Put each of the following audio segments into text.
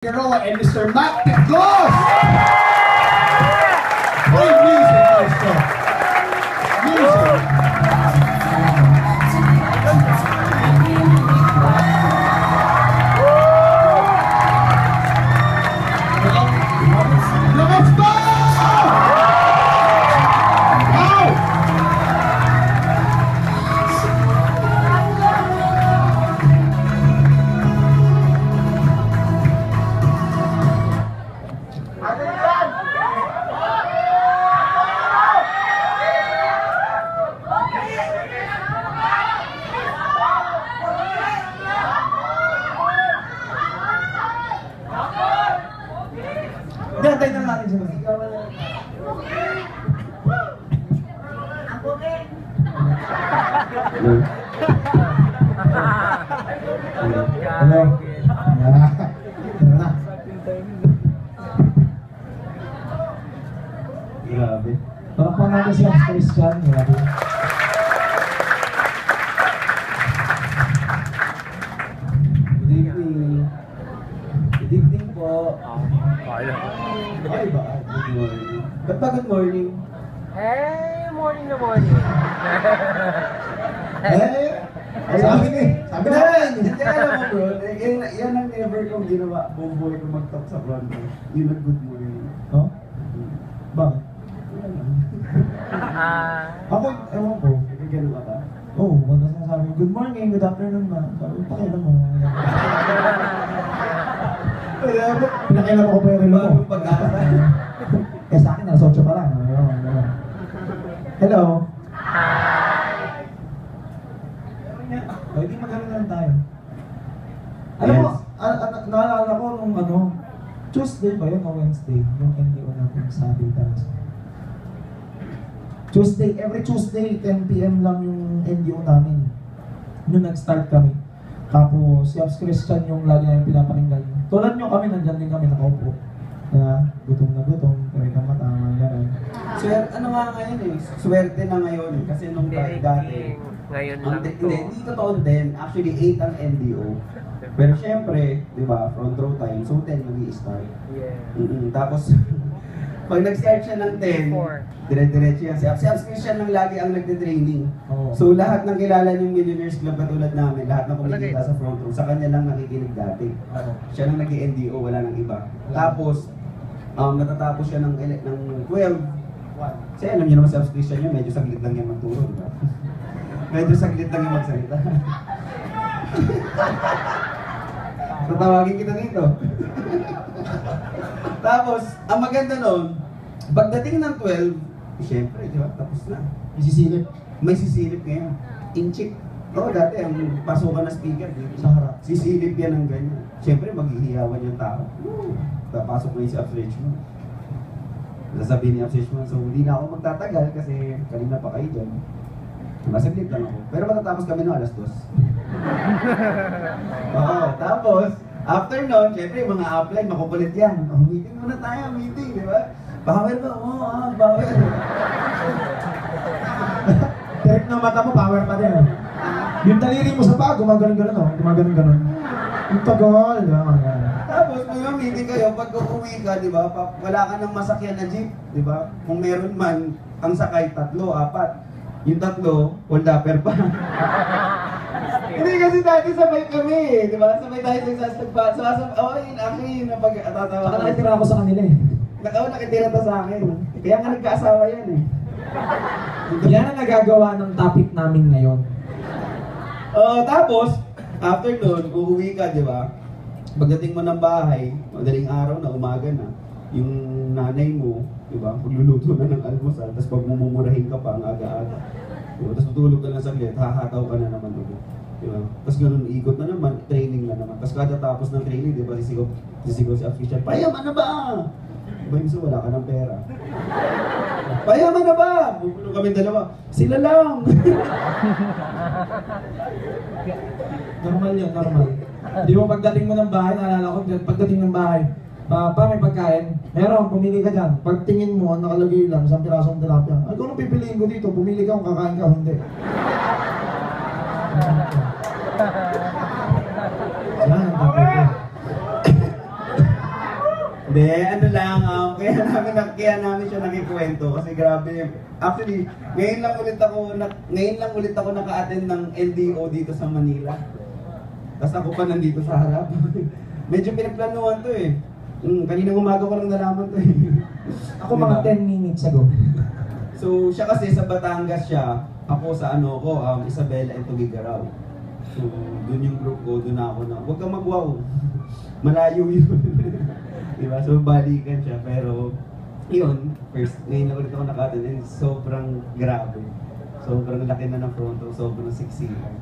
Figueroa and Mr. Matt Tigos! Play music, maestro. Music. Let's go! Gantay na natin siya. Ang buki. Hello. Grabe. Parang pa natin si Hans Christian. Grabe. Good evening. Good evening po. Ay ba? Good morning. Ba't ba good morning? Morning na morning. Sabi na rin. Hindi, alam mo bro, yan ang never kong ginawa, buong ko mag-talk sa front. Yun ang good morning. Oh? Bakit? Ako, ewan ko. Gano'n ka ba? Oo, wag na sinasabi, good morning, good afternoon ma. Sabi, pakialam mo. Pinakialam ako pa yung relo ko. Eh sa akin, alas 8 pa lang. Hello. O, hindi magano lang tayo. Alam mo, naalala ko nung Tuesday ba yun o Wednesday? Yung NDO natin sa Daytime. Tuesday, every Tuesday, 10 PM lang yung NDO namin. Nung nag-start kami. Tapos, si Abs Christian yung lagi namin pinapakinggan. Tulad nyo kami, nandyan din kami nakaupo. Na gutom, pero kang matama, gano'n. Ano nga ngayon eh, swerte na ngayon. Kasi nung dati, Ngayon lang to. hindi totoo din. Actually, 8 ang NDO. Pero syempre, di ba, front row time, so 10 mag-i-start. Yeah. Tapos, pag nag-start siya ng 10, dire-diretso yan. Si Abs Christian lang lagi ang nagde-training. Oo. So lahat ng kilala yung Millionaires Club katulad namin, lahat ng kumikita sa front row, sa kanya lang nakikinig dati. Siya lang nag-NDO, wala nang iba. Tapos, natatapos siya ng 12. Kasi alam niyo naman si Abs Christian yun, medyo saglit lang yan magturo, di ba? Medyo saglit lang yung magsalita. Tatawagin kita dito. Tapos, ang maganda nun, pagdating ng 12, siyempre, di ba, tapos na. Isisilip. May sisilip ngayon. Inchik. Oo, dati ang pasukan na speaker dito Sa harap. sisilip yan ng ganyan. Siyempre, maghihiyawan yung tao. Papasok na yung si Abs Richmond. Sasabihin ni Abs Richmond, so hindi na ako magtatagal kasi kanina pa kayo dyan. Masaglit lang ako. Pero matatapos kami no, alas 2. Oo, tapos, after nun, syempre yung mga upline, makukulit yan. Oh, meeting muna tayo, meeting, di ba? Power ba? Oo, power. Direct na mata mo, power pa din. Yung daliri mo sa paa, gumagano'n-gano'n, no? Gumagano'n-gano'n. Yung tagal, di ba? Tapos, may meeting kayo, pag uuwi ka, di ba? Wala ka ng masakyan na jeep, di ba? Kung meron man, ang sakay, 3, 4. Yung 3, hold-upper pa. Hindi kasi dati sabay kami, di ba? Sabay tayo sa sasagpa. Yun, actually, yun ang pag-atatawa. Saka nakitira ako sa kanila eh. Nakitira to sa akin. Kaya nga nagkaasawa yan eh. Yan ang nagagawa ng topic namin ngayon. Tapos, after nun, uuwi ka, di ba? Pagdating mo ng bahay, madaling araw na, umaga na, yung nanay mo, di ba, magluluto na ng almusal, tapos pag mumumurahin ka pa ang aga-aga, diba? Tapos tutulog ka lang saglit, hahataw ka na naman ulit. Diba? Tapos ganun, ikot na naman, training na naman. Tapos kada tapos ng training, di ba, sisigaw si Abs Christian, "Payaman na ba?" Diba, minsan wala ka ng pera. "Payaman na ba?" Bubulong kami dalawa, "Sila lang." Normal yun, normal. Di mo pagdating mo ng bahay, naalala ko, pagdating ng bahay, Pa, may pagkain? Meron, pumili ka dyan. Pag tingin mo, ang nakalagay lang, isang pirasong tilapia. Ay, kung anong pipiliin ko dito, pumili ka kung kakain ka o hindi. Yan ang tatay ko. Hindi, ano lang, kaya namin siya nakikwento kasi grabe. Actually, ngayon lang ulit ako naka-attend ng LDO dito sa Manila. Tapos ako pa nandito sa harap. Medyo pinagplanuhan to eh. Kaninang umaga ko lang nalaman to eh. Ako mga 10 minutes ago. So, siya kasi sa Batangas siya, ako sa Isabela and Tugigaraw. So, dun yung group ko, dun ako na, huwag kang mag-wow. Malayo yun. Diba? So, balikan siya. Pero, yun, ngayon na ulit ako naka-attend and sobrang grabe. Sobrang laki na ng fronto, sobrang siksikan.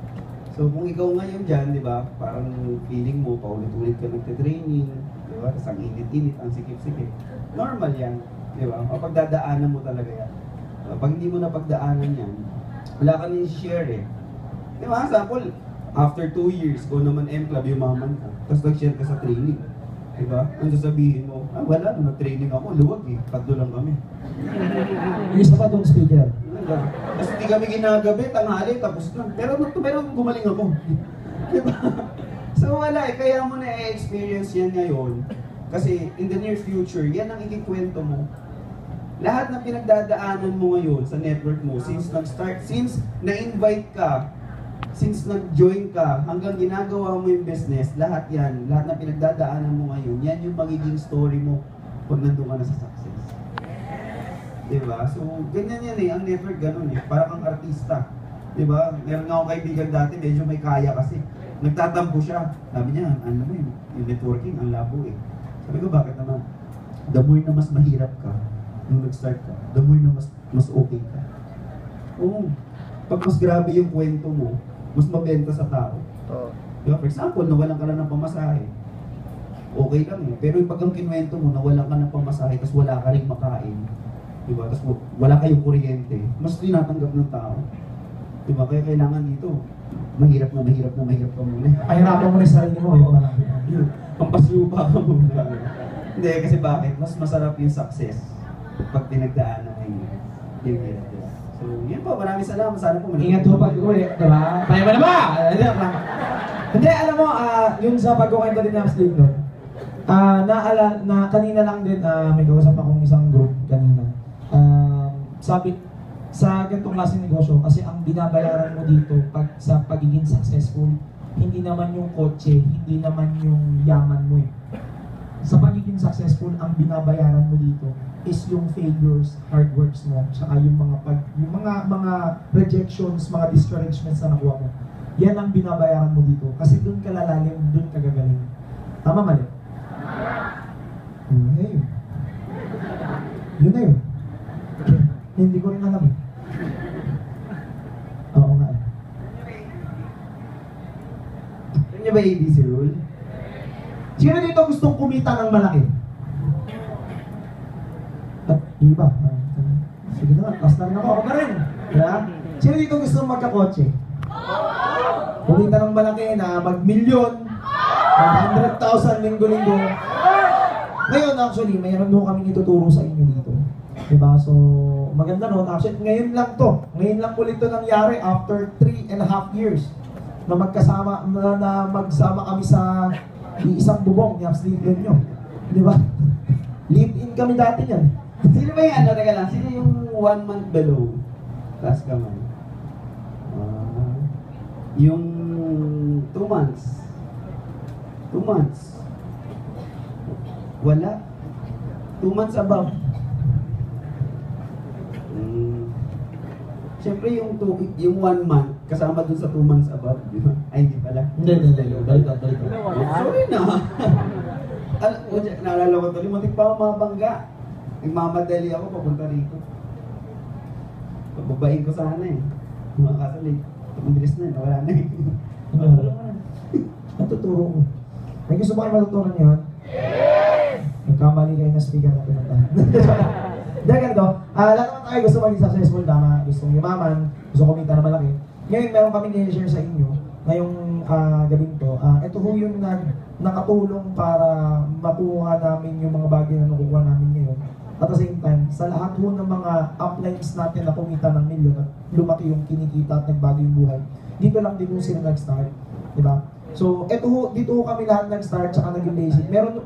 So, kung ikaw ngayon dyan, di ba, parang feeling mo, paulit-ulit ka nagte-training, di ba? Tapos ang init-init, ang sikip-sikip. Normal yan, di ba? Pagdadaanan mo talaga yan. Pag hindi mo na pagdaanan yan, wala ka nang share eh. Di ba? Sample, after 2 years, kung naman M-Club, yumaman ka. Tapos nag-share ka sa training. Di ba? Ang sasabihin mo, wala, nung nag-training ako, luwag eh. Tatlo lang kami. Yung isa pa doon speaker. Tapos hindi kami ginagabi, tanghali, tapos lang. Pero gumaling ako. Diba? So wala eh, kaya mo na i-experience yan ngayon. Kasi in the near future, yan ang ikikwento mo. Lahat na pinagdadaanan mo ngayon sa network mo, since na-invite ka, since nag-join ka, hanggang ginagawa mo yung business, lahat yan, lahat na pinagdadaanan mo ngayon, yan yung magiging story mo pag nandun ka na sa success. Diba? So, ganyan yan eh. Ang network ganun eh. Parang kang artista. Diba? Meron nga akong kaibigan dati, medyo may kaya kasi. Nagtatampo siya. Sabi niya, ano mo yung networking, ang labo eh. Sabi ko, bakit naman? The more na mas mahirap ka, nung nag-start ka, the more na mas okay ka. Oo. Pag mas grabe yung kwento mo, mas mabenta sa tao. Diba? For example, nawalan ka lang ng pamasahe. Okay lang eh. Pero pag ang kinwento mo, nawalan ka ng pamasahe, tapos wala ka rin makain. Diba? Tapos wala kayong kuryente, mas tinatanggap ng tao. Diba? Kaya kailangan dito, mahirap ka muna. Pahirapan mo na yung sarili mo, yung malaki. Pampaslupa ka muna. Hindi, kasi bakit? Mas masarap yung success pag pinagdaanan mo yung hirap. So, yun po, maraming salamat. Sana po Ingat po pag-uwi, diba? Tayo ba na ba? Hindi, alam mo, yung sa pag-ukwento din ng sleep nun, kanina lang din, may kausap akong isang group kanina. Sabi, sa ganitong klaseng negosyo, kasi ang binabayaran mo dito sa pagiging successful, hindi naman yung kotse, hindi naman yung yaman mo eh. Sa pagiging successful, ang binabayaran mo dito is yung failures, hard works mo, saka yung mga rejections, mga discouragements na nakuha mo. Yan ang binabayaran mo dito. Kasi doon ka lalalim, doon ka gagaling. Tama, mali? Okay. Yun na yun. Hindi ko rin alam eh. Oo nga eh. Alam niyo ba ABC rule? Sino dito gustong kumita ng malaki? At iba. Sige na, last na rin ako na rin. Kaya, sino dito gustong magkakotse? Kumita ng malaki na mag-milyon, 100,000 linggo-linggo. Ngayon actually, mayroon doon kami ituturo sa inyo dito. Diba? So, maganda no? Actually, ngayon lang to. Ngayon lang ulit to nangyari after 3.5 years na magsama kami sa isang bubong ni Absolute nyo. Diba? Live-in kami dati yan. Sino ba yung teka lang, sino yung 1 month below? Taas ka man. Yung 2 months. 2 months. Wala. 2 months above. Siyempre yung 1 month, kasama dun sa 2 months above, di ba? Ay, hindi pala. Hindi. Balik. Sorry na. Naalala ko tuloy, matik pa ako mabangga. Nagmamadali ako papunta rito. Pababain ko sana eh. Mga kasali, tumibilis na, nawala na eh. Natuturo ko. May gusto ba kayo matutunan yun? Nagkamali kayo na speaker na pinuntahan. Dahil ganito, lahat naman tayo gusto maging successful, tama, gustong yumaman, gusto kumita na malaki. Ngayon, meron kami i-share sa inyo, ngayong gabing to, ito ho yung nakatulong para makuha namin yung mga bagay na nakukuha namin ngayon. At the same time, sa lahat ho ng mga uplines natin na kumita ng milyon at lumaki yung kinikita at nagbago yung buhay, dito lang din yung sila nag-start. Diba? So, dito ho kami lahat nag-start tsaka naging basic. Meron,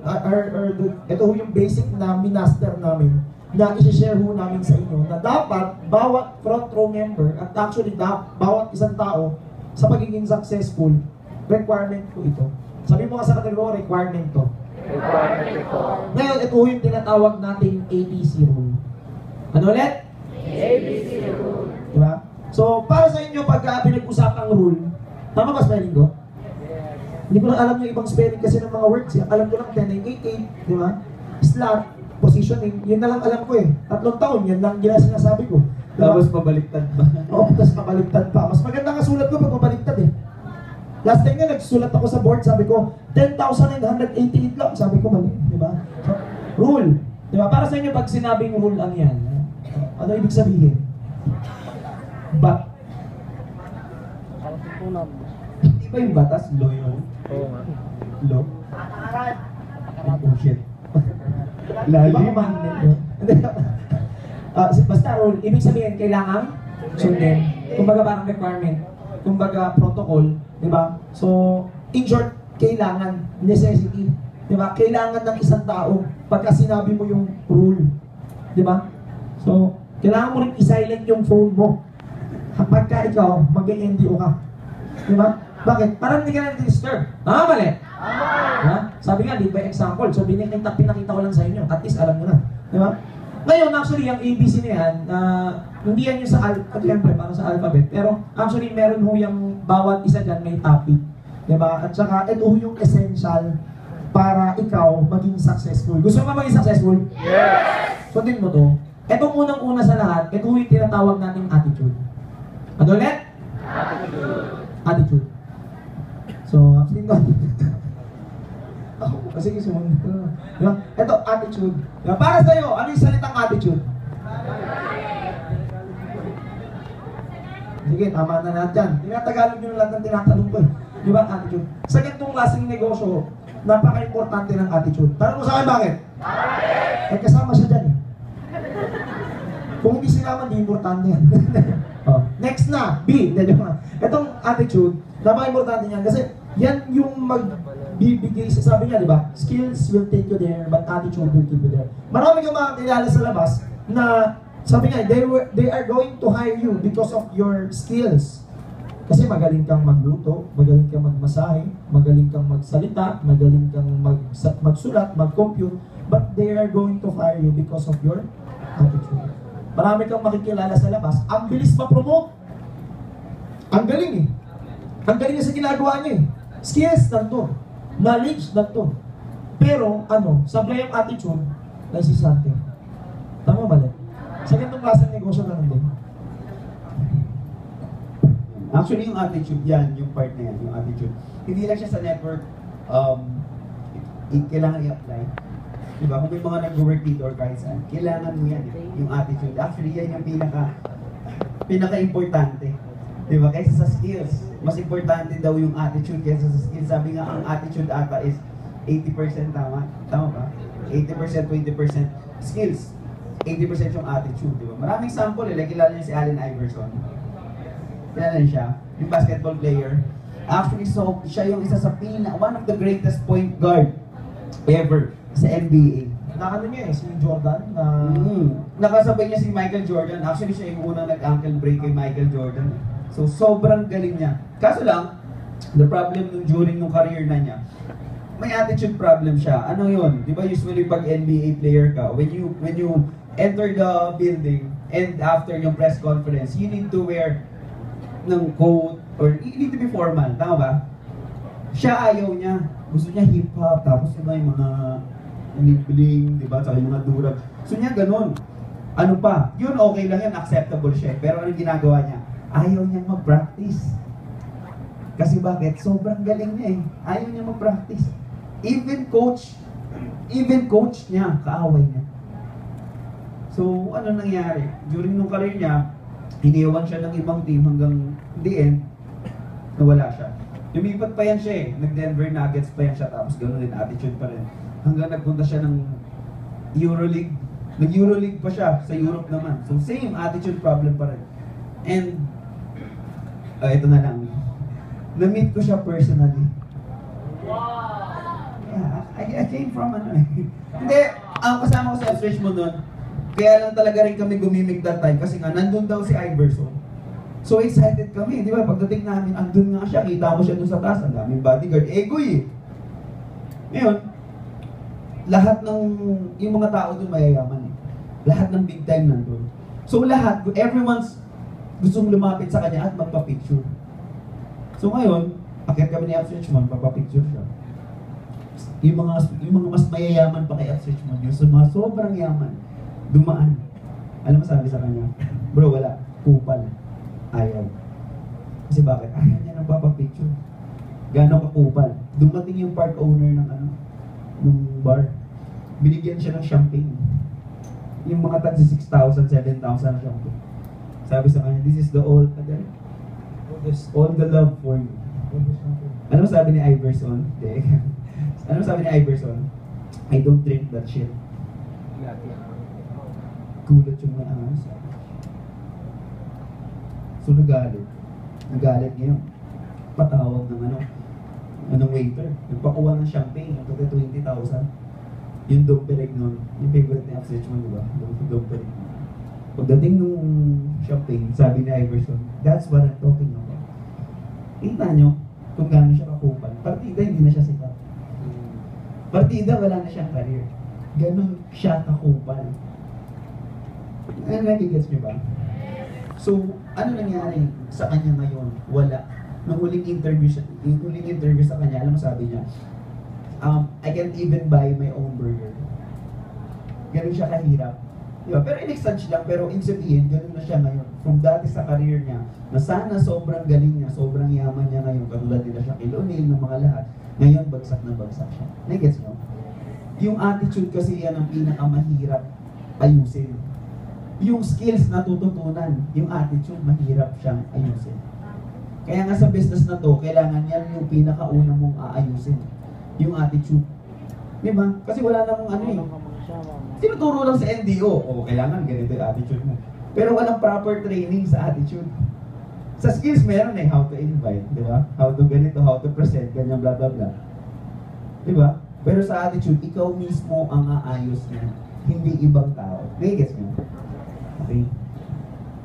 ito ho yung basic na minaster namin na isi-share ho namin sa inyo na dapat bawat front row member at actually bawat isang tao sa pagiging successful, requirement ko ito. Sabi mo ka sa kanila, requirement to. Ngayon, ito ho yung tinatawag nating ABC rule. Ano ulit? ABC rule. Diba? So, para sa inyo, pag pinag-usapang rule, tama ba spelling ko? Hindi ko lang alam yung ibang spelling kasi ng mga words. Alam ko lang 10988, di ba? Slot, positioning, yun na lang alam ko eh. 3 taon, yan lang sinasabi ko. Diba? Tapos pabaliktad ba? Oo, tapos pabaliktad pa. Mas maganda nga sulat ko pag pabaliktad eh. Last time nga, nagsulat ako sa board, sabi ko, 10,988 lang. Sabi ko, mali, di ba? So, rule. Di ba? Para sa inyo, pag sinabing rule ang yan, ano ibig sabihin? But, Di ba yung batas? Law yun? Law? Oh shit. di ba Lalim? commandment yun? Basta rule, ibig sabihin, kailangan sundin. Kumbaga parang requirement. Kumbaga protocol, di ba? So, in short, kailangan, necessity. Di ba? Kailangan ng isang tao pagka sinabi mo yung rule. Di ba? So, kailangan mo rin i-silent yung phone mo. Pagka ikaw, mag-NDO ka. Di ba? Bakit? Parang hindi ka na disturb. Tama mali? Tama. Sabi nga, lead by example. So, pinakita ko lang sa inyo. At least, alam mo na. Di ba? Ngayon, actually, yung ABC na yan, hindi yan yung sa siyempre, parang sa alphabet. Pero, actually, meron ho yung bawat isa dyan may topic. Di ba? At saka, ito ho yung essential para ikaw maging successful. Gusto mo maging successful? Yes! Sundin mo to. Ito unang-una sa lahat, ito ho yung tinatawag nating attitude. Ano ulit? Attitude. So, actually, no. Kasi sumunod ko. Diba? Ito, attitude. Diba? Para sa'yo, ano yung salitang attitude? Sige, tama na natin dyan. Tinatagalog nyo lahat ng tinatanong ko. Diba, attitude? Sa ganitong klaseng negosyo, napaka-importante ng attitude. Tanong mo sa akin, bakit? Eh, kasama siya dyan eh. Kung hindi sila man, di importante yan. Oh. Next na, B. Itong attitude, napaka-importante yan kasi yan yung magbibigay, sabi nga, di ba? Skills will take you there, but attitude will keep you there. Marami kang makakilala sa labas na, sabi nga, they are going to hire you because of your skills. Kasi magaling kang magluto, magaling kang magmasahe, magaling kang magsalita, magaling kang magsulat, mag-compute, but they are going to hire you because of your attitude. Marami kang makikilala sa labas, ang bilis ma-promote. Ang galing eh. Ang galing niya sa ginagawa niya eh. Skills nandun. Knowledge nandun. Pero, sablay ang attitude, naisisante. Tama ba din? Sa ganitong klaseng negosyo na nandun. Actually, yung attitude yan, yung part na yan, yung attitude. Hindi lang siya sa network, kailangan i-apply. Diba? Kung may mga nag-work dito or kahit saan, kailangan mo yan, yung attitude. Actually, yan yung pinaka-importante. Diba? Kaysa sa skills. Mas importante daw yung attitude kaysa sa skills. Sabi nga, ang attitude ata is 80% tama. Tama ba? 80%, 20% skills. 80% yung attitude, diba? Maraming sample eh. Like, kilala niyo si Allen Iverson. Kilala niyo siya? Yung basketball player. Actually, so, siya yung isa sa one of the greatest point guard ever sa NBA. Nakano niya eh, si Jordan na... Nakasabay niya si Michael Jordan. Actually, siya yung unang nag-ankle break kay Michael Jordan. So, sobrang galing niya. Kaso lang, the problem during nung career na niya, may attitude problem siya. Ano yun? Di ba usually pag NBA player ka, when you enter the building and after yung press conference, you need to wear ng coat or you need to be formal. Tama ba? Siya ayaw niya. Gusto niya hip-hop, tapos iba yung mga bling-bling, di ba? Saka yung mga durag. So niya ganun. Ano pa? Yun okay lang yan, acceptable siya. Pero ano ginagawa niya? Ayaw niya mag-practice. Kasi bakit? Sobrang galing niya eh. Ayaw niya mag-practice. Even coach niya, kaaway niya. So, ano nangyari? During nung career niya, iniwan siya ng ibang team hanggang the end, nawala siya. Lumipat pa yan siya eh. Nag-Denver Nuggets pa yan siya, tapos gano'n din, attitude pa rin. Hanggang nagpunta siya ng Euroleague. Nag-Euroleague pa siya, sa Europe naman. So, same attitude problem pa rin. And, ito na lang. Na-meet ko siya personally. Yeah, I came from ano eh. Hindi, ang kasama ko sa F Richmond nun, kaya lang talaga rin kami gumimik that time kasi nga nandun daw si Iverson. So excited kami, di ba? Pagdating namin, andun nga siya, kita mo siya dun sa taas, ang daming bodyguard, egoy eh. Ngayon, lahat ng, yung mga tao dun mayayaman eh. Lahat ng big time nandun. So lahat, everyone's gustong lumapit sa kanya at magpa-picture. So ngayon, akit kami ni F Richmond, magpa-picture siya. Yung mga mas mayayaman pa kay F Richmond, yung mga sobrang yaman, dumaan. Alam mo sabi sa kanya, bro, wala, kupal. Ayaw. Kasi bakit? Ayaw niya nang papapicture. Gano'ng kakupal. Dumating yung part owner ng ng bar. Binigyan siya ng champagne. Yung mga tagsi 6,000, 7,000 na champagne. Sabi sa kanya, this is the all the love for you. Ano sabi ni Iverson? Ano sabi ni Iverson? I don't drink that shit. Gulat yung mga angas. So nagalit. Nagalit ngayon. Patawag ng anong waiter. Nagpakuha ng champagne. Ang taga 20,000. Yung Dom Perignon. Yung favorite ni F Richmond, diba? Dom Perignon. Pagdating nung champagne, sabi ni Iverson, that's what I'm talking about. Kita nyo kung gano'n siya kakupal. Partida, hindi na siya sikat. Partida, wala na siyang career. Ganon siya kakupal. Nagigets niyo ba? So, ano nangyari sa kanya ngayon? Wala. Nung huling interview sa kanya, alam mo sabi niya, I can't even buy my own burger. Ganon siya kahirap. Diba? Pero in-exchange lang, pero in sabihin, ganon na siya ngayon. From dati sa career niya, na sana sobrang galing niya, sobrang yaman niya ngayon, katulad nila Shaquille O'Neal ng mga lahat, ngayon bagsak na bagsak siya. Nagets mo? Yung attitude kasi yan ang pinakamahirap ayusin. Yung skills na tututunan, yung attitude, mahirap siyang ayusin. Kaya nga sa business na to, kailangan yan yung pinakauna mong aayusin. Yung attitude. Diba? Kasi wala namang ano eh. Tinuturo lang sa NDO, o kailangan ganito yung attitude mo. Pero walang proper training sa attitude. Sa skills meron eh, how to invite, di ba? How to ganito, how to present, ganyan, blah blah blah. Di ba? Pero sa attitude, ikaw mismo ang aayos niya, hindi ibang tao. Gets mo? Okay?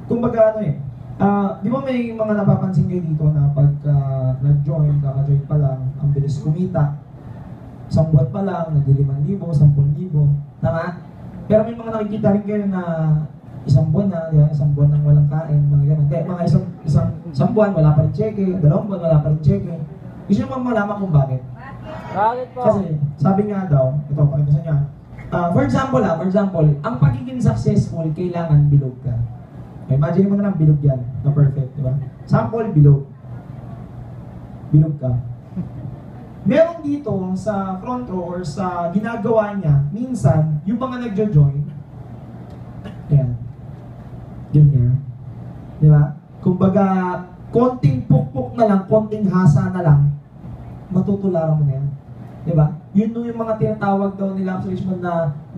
Kumbaga ano eh, di ba may mga napapansin kayo dito na pag nag-join, kaka-join pa lang, ang bilis kumita. Isang buwan pa lang, nag-5,000, 10,000. Tama? Pero may mga nakikita rin kayo na isang buwan na, di ba? Isang buwan nang walang kain, mga ganun. Hindi, mga isang buwan, wala pa rin cheque, 2 buwan, wala pa rin cheque. Gusto nyo malaman kung bakit? Bakit po? Kasi, sabi nga daw, ito, pakita sa niya. For example, ang pagiging successful, kailangan bilog ka. Imagine mo na lang bilog yan, na perfect, di ba? Sample, bilog. Bilog ka. Meron dito sa front row or sa ginagawa niya, minsan, yung mga nagjo-join, ayan, ganyan. Di ba? Kumbaga, konting pukpok na lang, konting hasa na lang, matutularan mo na yan. Di ba? Yun yung mga tinatawag daw nila sa Richmond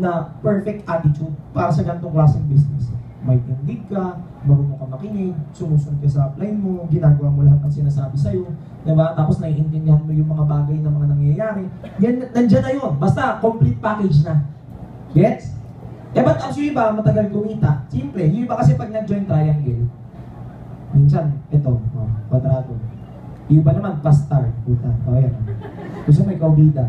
na perfect attitude para sa ganitong klaseng business. May tindig ka, marunong ka makinig, sumusunod ka sa upline mo, ginagawa mo lahat ng sinasabi sa'yo, diba? Tapos naiintindihan mo yung mga bagay na mga nangyayari. Yan, nandyan na yun. Basta, complete package na. Gets? Eh, ba't ang iba matagal kumita? Simple. Yung iba kasi pag nag-join triangle, minsan, ito, kwadrado. Yung iba naman, pastar. Puta. O, yan. Gusto mo ikaw bida.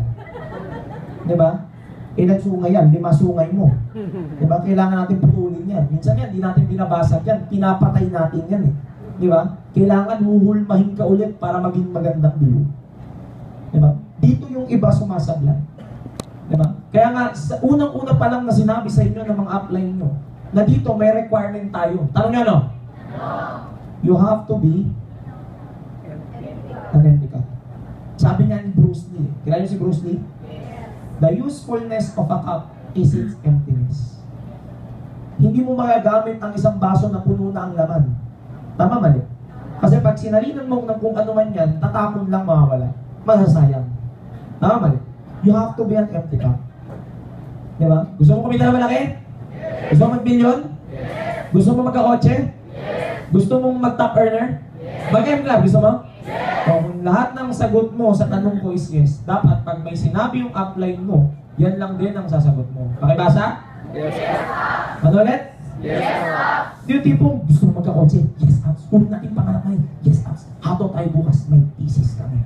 Diba? Ilan sungay yan, 5 sungay mo. Diba? Kailangan natin putulin yan. Minsan yan, di natin binabasag yan. Pinapatay natin yan eh. Diba? Kailangan huhulmahin ka ulit para maging magandang bilog. Diba? Dito yung iba sumasablan. Diba? Kaya nga, sa unang-una pa lang na sinabi sa inyo ng mga upline nyo, na dito may requirement tayo. Tanong nyo, no? You have to be an empty cup. Sabi nga ni Bruce Lee. Kilala niyo si Bruce Lee? The usefulness of a cup is its emptiness. Hindi mo magagamit ang isang baso na puno na ang laman. Tama, mali? Kasi pag sinalinan mo ng kung ano man yan, tatapon lang mawawala. Masasayang. Tama, mali? You have to be an empty cup. Diba? Gusto mo kumita na malaki? Gusto mo mag-billion? Gusto mo magkakotse? Gusto mo mag-top earner? Mag-M club, gusto mo? O, kung kung lahat ng sagot mo sa tanong ko is yes, dapat pag may sinabi yung upline mo, yan lang din ang sasagot mo. Pakibasa? Yes, Ano ulit? Yes, Yung tipong gusto mo magkakotse, yes, apps. Unang natin pangarap ngayon, yes, apps. Hato tayo bukas, may thesis kami.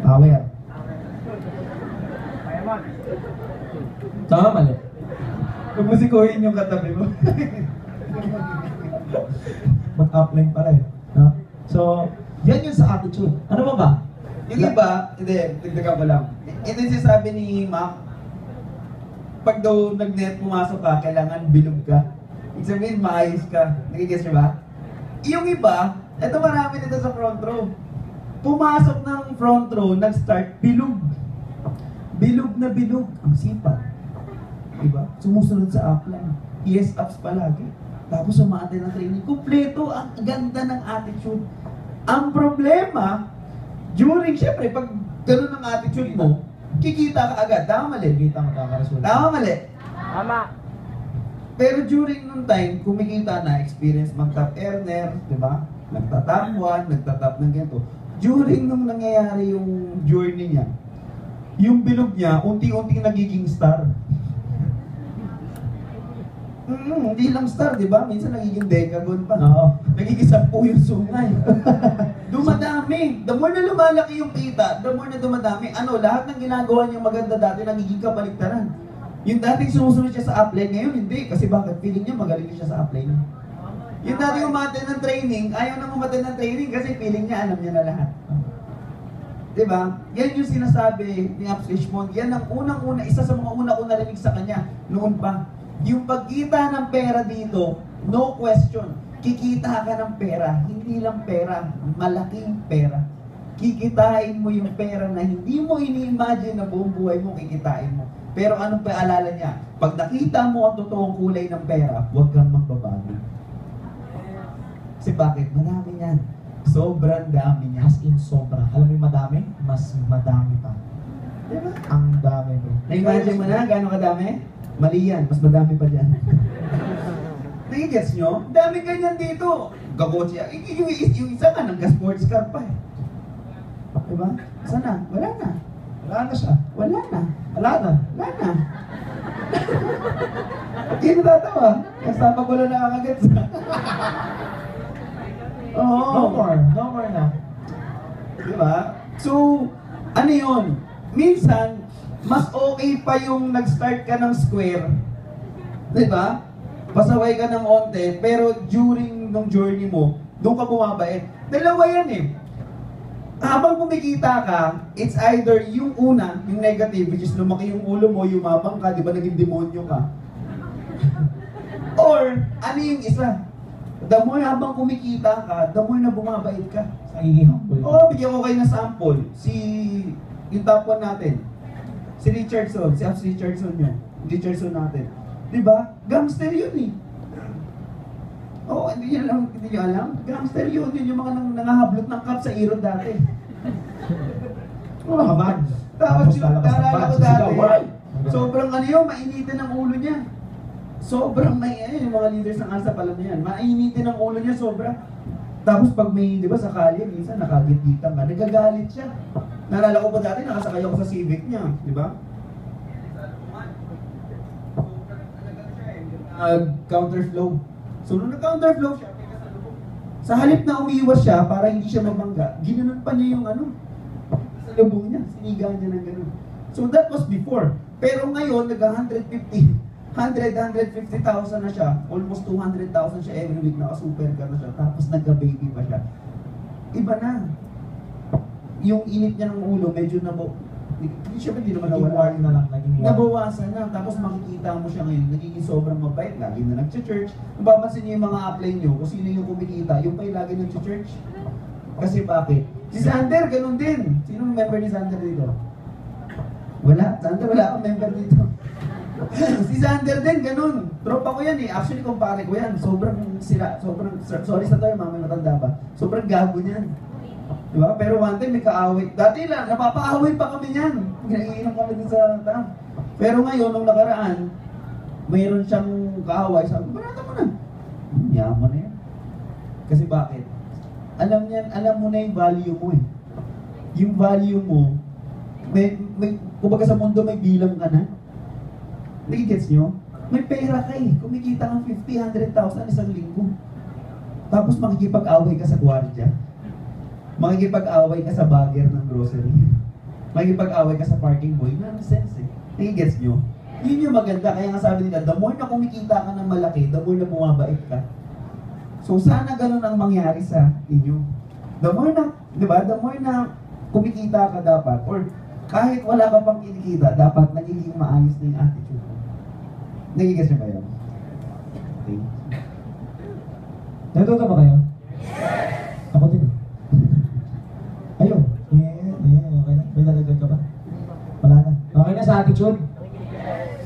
Power. Tama, mali. Huwag mo sikuhin yung katabi mo. Mag-upline pala eh. No? So, yan yun sa attitude. Ano ba ba? Yung iba, hindi, dagdagan ko lang. Ito yung sinasabi ni Mac, pag daw nag-net pumasok ka, kailangan bilog ka. Ibig sabihin, maayos ka. Nagigets niyo ba? Yung iba, ito marami nito sa front row. Pumasok ng front row, nag-start, bilog. Bilog na bilog. Ang sipag. Diba? Sumusunod sa upline. ES ups palagi. Tapos umaatay ng training. Kompleto, ang ganda ng attitude. Ang problema, during, syempre, pag ganun ang attitude mo, kikita ka agad. Tama mali. Kita mo kakaresulta. Tama mali. Tama. Pero during nung time, kumikita na, experience mag-top earner, di ba? Nagtatap 1, nagtatap ng ganito. During nung nangyayari yung journey niya, yung bilog niya, unti-unting nagiging star. Hindi lang star, di ba? Minsan nagiging decagon pa. Oo. Nagiging 10 yung sungay. Dumadami. The more na lumalaki yung kita, the more na dumadami. Ano, lahat ng ginagawa niyang maganda dati, nagiging kabaliktaran. Yung dating sumusunod siya sa upline, ngayon hindi. Kasi bakit? Feeling niya magaling siya sa upline. Yung dating umattend ng training, ayaw nang umattend ng training kasi feeling niya, alam niya na lahat. Diba? Yan yung sinasabi ni Apps Richmond. Yan ang unang-una, isa sa mga una-una narinig sa kanya noon pa. Yung pagkita ng pera dito, no question. Kikita ka ng pera, hindi lang pera, malaking pera. Kikitain mo yung pera na hindi mo ini-imagine na buong buhay mo kikitain mo. Pero anong paalala niya? Pag nakita mo ang totoong kulay ng pera, huwag kang magbabago. Kasi bakit? Madami yan. Sobrang dami niya. As in sobra. Alam mo yung madami? Mas madami pa. Diba? Ang dami bro. Na-imagine mo na gano'ng kadami? Mali yan, mas madami pa dyan. Nagigets nyo? Dami ganyan dito. Gakotse. Yung isa ka, nagka-sports car pa eh. Diba? Saan na? Wala na. Wala na siya. Wala na. Wala na. Wala na. Hindi natatawa. Kasama ko na nakakagets. Oo. No more. No more na. Diba? So, ano yun? Minsan, mas okay pa yung nag-start ka ng square. Diba? Pasaway ka ng onte, pero during nung journey mo, doon ka bumabait. Dalawa yan eh. Habang kumikita ka, it's either yung una, yung negative, which is lumaki yung ulo mo, yumabang ka, di ba naging demonyo ka? Or, ano yung isa? The more habang kumikita ka, the more na bumabait ka. Sa humble. Oo, bigyan ko kayo ng sample. Yung top 1 natin. Si Richardson, si Apps Richardson yun. Richardson natin. Diba? Gangster yun eh. Oo, hindi nyo alam. Gangster yun. Yun yung mga nangahablot ng cup sa Irod dati. Mga bag. Tapos yung lalakas ng naalala bag, ko sisigaw, dati. "Why?" Sobrang ano yun, mainitin ang ulo niya. Sobrang yung mga leaders ng ALSA pala na yan. Mainitin ang ulo niya, sobra. Tapos pag may, di ba sa kalye, minsan nakagit-gitan ka, nagagalit siya. Naalala ko pa dati, nakasakay ako sa Civic niya, di ba? Counterflow. So nung nag-counterflow siya, sa halip na umiiwas siya para hindi siya mabangga, ginanon pa niya yung ano, sa lubong niya, sinigang niya ng ganun. So that was before. Pero ngayon, nag-150,000 na siya. Almost 200,000 siya every week. Naka-super ka na siya. Tapos nagka-baby pa siya. Iba na. Yung init niya ng ulo, medyo hindi naman Naging warm na lang. Naging warm. nabawasan na. Tapos makikita mo siya ngayon, nagiging sobrang mabait. Lagi na nag-church. Nababansin niyo yung mga upline niyo, kung sino yung kumikita, yung pa'y lagi nag-church. Kasi bakit? Si Sander, ganun din. Sino member ni Sander dito? Wala. Sander, wala akong member dito. Si Sander din, ganun. Tropa ko yan eh. Actually, kumpare ko yan. Sobrang sila. Sorry sa term, may matanda pa. Sobrang gago niyan. Diba? Pero one time may kaaway. Dati lang, napapaaway pa kami niyan. Ginaiinom kami din sa tam. Pero ngayon, nung nakaraan, mayroon siyang kaaway. Sabi, barata mo na. Yaman na yan. Kasi bakit? Alam mo na yung value mo eh. yung value mo, kumbaga sa mundo may bilang ka na. Nagigets nyo? May pera ka eh. Kumikita kang 50, 100,000 isang linggo. Tapos makikipag-away ka sa gwardiya. Makikipag-away ka sa bagger ng grocery. Makikipag-away ka sa parking boy. Nonsense eh. Nagigets nyo? Yun yung maganda. Kaya nga sabi nila, the more na kumikita ka ng malaki, the more na bumabait ka. So sana ganun ang mangyari sa inyo. The more na, di ba? The more na kumikita ka dapat, or kahit wala ka pang kinikita, dapat nagiging maayos na yung attitude mo. Nagigets nyo ba yun? Okay. Natuto ba kayo? Ako din. Ayun. Okay na. May nalagdag ka ba? Wala na. Okay na sa attitude?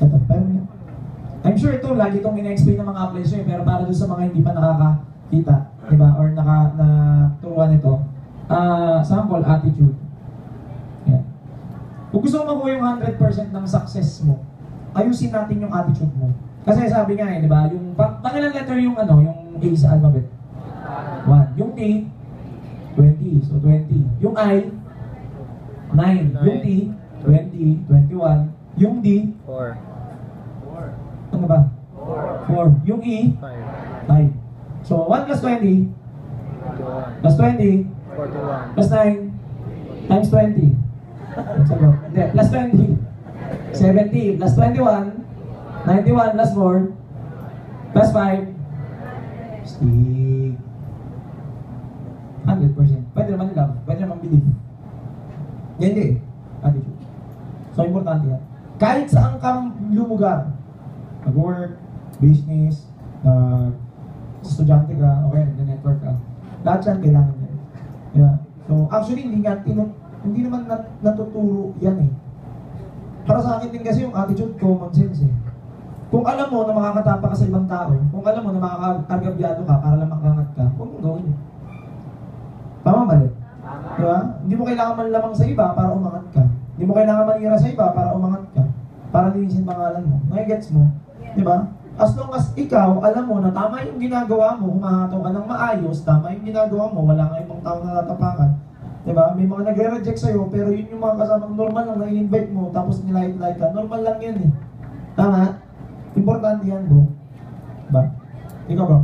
Ito, pero I'm sure ito, lagi itong ina-explain ng mga applies nyo, pero para doon sa mga hindi pa nakakakita, diba? Or naturuan ito. Sample, attitude. Yan. Kung gusto mo makuha yung 100% ng success mo, ayusin natin yung attitude mo. Kasi sabi nga eh, di ba? Yung pangilang letter yung yung A sa alphabet. 1. Yung T, 20. So 20. Yung I, 9. Yung T, 20. 21. Yung D, 4. ano ba? 4. Yung E, 5. So 1 plus 20 plus 20 41. plus 9 times 20. Hindi, plus 20. 70 plus 21. 91 plus 4 plus 5. Stig. 100%. Pwede naman love. Pwede naman believe. Hindi. Attitude. So, importante yan. Kahit saan kang lumugar, nag-work, business, estudyante ka, okay, nag-network ka. Lahat yan, kailangan yan. Yeah. So, actually, hindi naman natuturo yan eh. Para sa akin din kasi yung attitude, common sense eh. Kung alam mo na makakatapa ka sa ibang tao, kung alam mo na makakakargabyado ka para lang makangat ka, huwag mong gawin. Tama mali? Diba? Hindi mo kailangan manlamang sa iba para umangat ka. Hindi mo kailangan manira sa iba para umangat ka. Para linisin pangalan mo. Nai-gets mo? Diba? As long as ikaw, alam mo na tama yung ginagawa mo, humahataw ka ng maayos, tama yung ginagawa mo, wala nga ibang tao na tatapakan. Diba? May mga nagre-reject sa'yo, pero yun yung mga kasamang normal lang na i-invite mo, tapos nilait-like ka. Normal lang yan eh. Tama? Importante yan, bro. Diba? Ikaw, bro?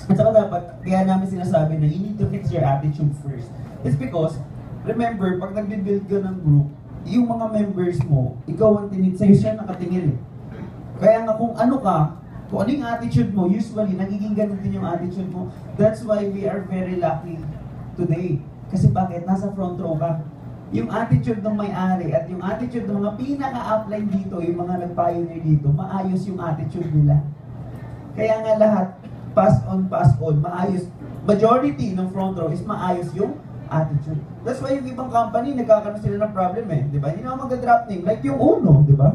At saka dapat, kaya namin sinasabi na you need to fix your attitude first. It's because, remember, pag nag-build ka ng group, yung mga members mo, ikaw ang tinit sa'yo, siya nakatingin eh. Kaya nga kung ano ka, kung ano yung attitude mo, usually, nagiging ganun din yung attitude mo. That's why we are very lucky today. Kasi bakit? Nasa front row ka. Yung attitude ng may-ari at yung attitude ng mga pinaka-upline dito, yung mga nag-pioneer dito, maayos yung attitude nila. Kaya nga lahat, pass on, maayos. Majority ng front row is maayos yung attitude. That's why yung ibang company, nagkakaroon sila ng problem eh. Di ba? Hindi naman mag-drop name. Like yung Uno, di ba?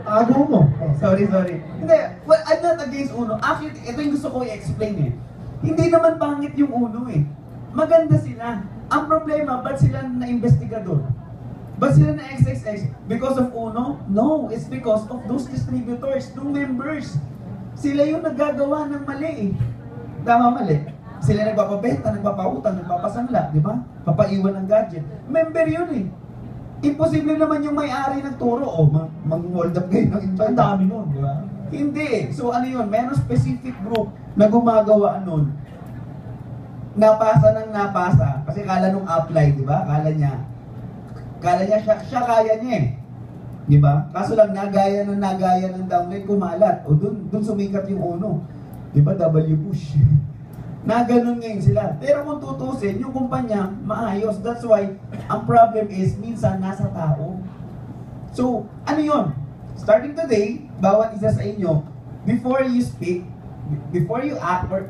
Agaw mo. Sorry. Hindi, well, I'm not against Uno. Actually, ito yung gusto ko i-explain eh. Hindi naman pangit yung Uno eh. Maganda sila. Ang problema, ba't sila na-investigador? Ba't sila na-XXX? Because of Uno? No, it's because of those distributors, those members. Sila yung nagagawa ng mali eh. Tama mali? Sila nagpapabenta, nagpapautang, nagpapasanla, di ba? Papaiwan ng gadget. Member yun eh. Imposible naman yung may-ari nagturo, mag-hold up kayo ng invite. Ang dami nun, di ba? Hindi. So ano yun, meron specific group na gumagawa nun. Napasa ng napasa. Kasi kala nung apply, di ba? Kala niya siya kaya niya eh. Di ba? Kaso lang nagaya ng downline, kumalat. O dun sumikat yung Uno. Di ba? W push. Na ganun ngayon sila. Pero kung tutusin, yung kumpanya, maayos. That's why, ang problem is, minsan nasa tao. So, ano yun? Starting today, bawat isa sa inyo, before you speak, before you act, or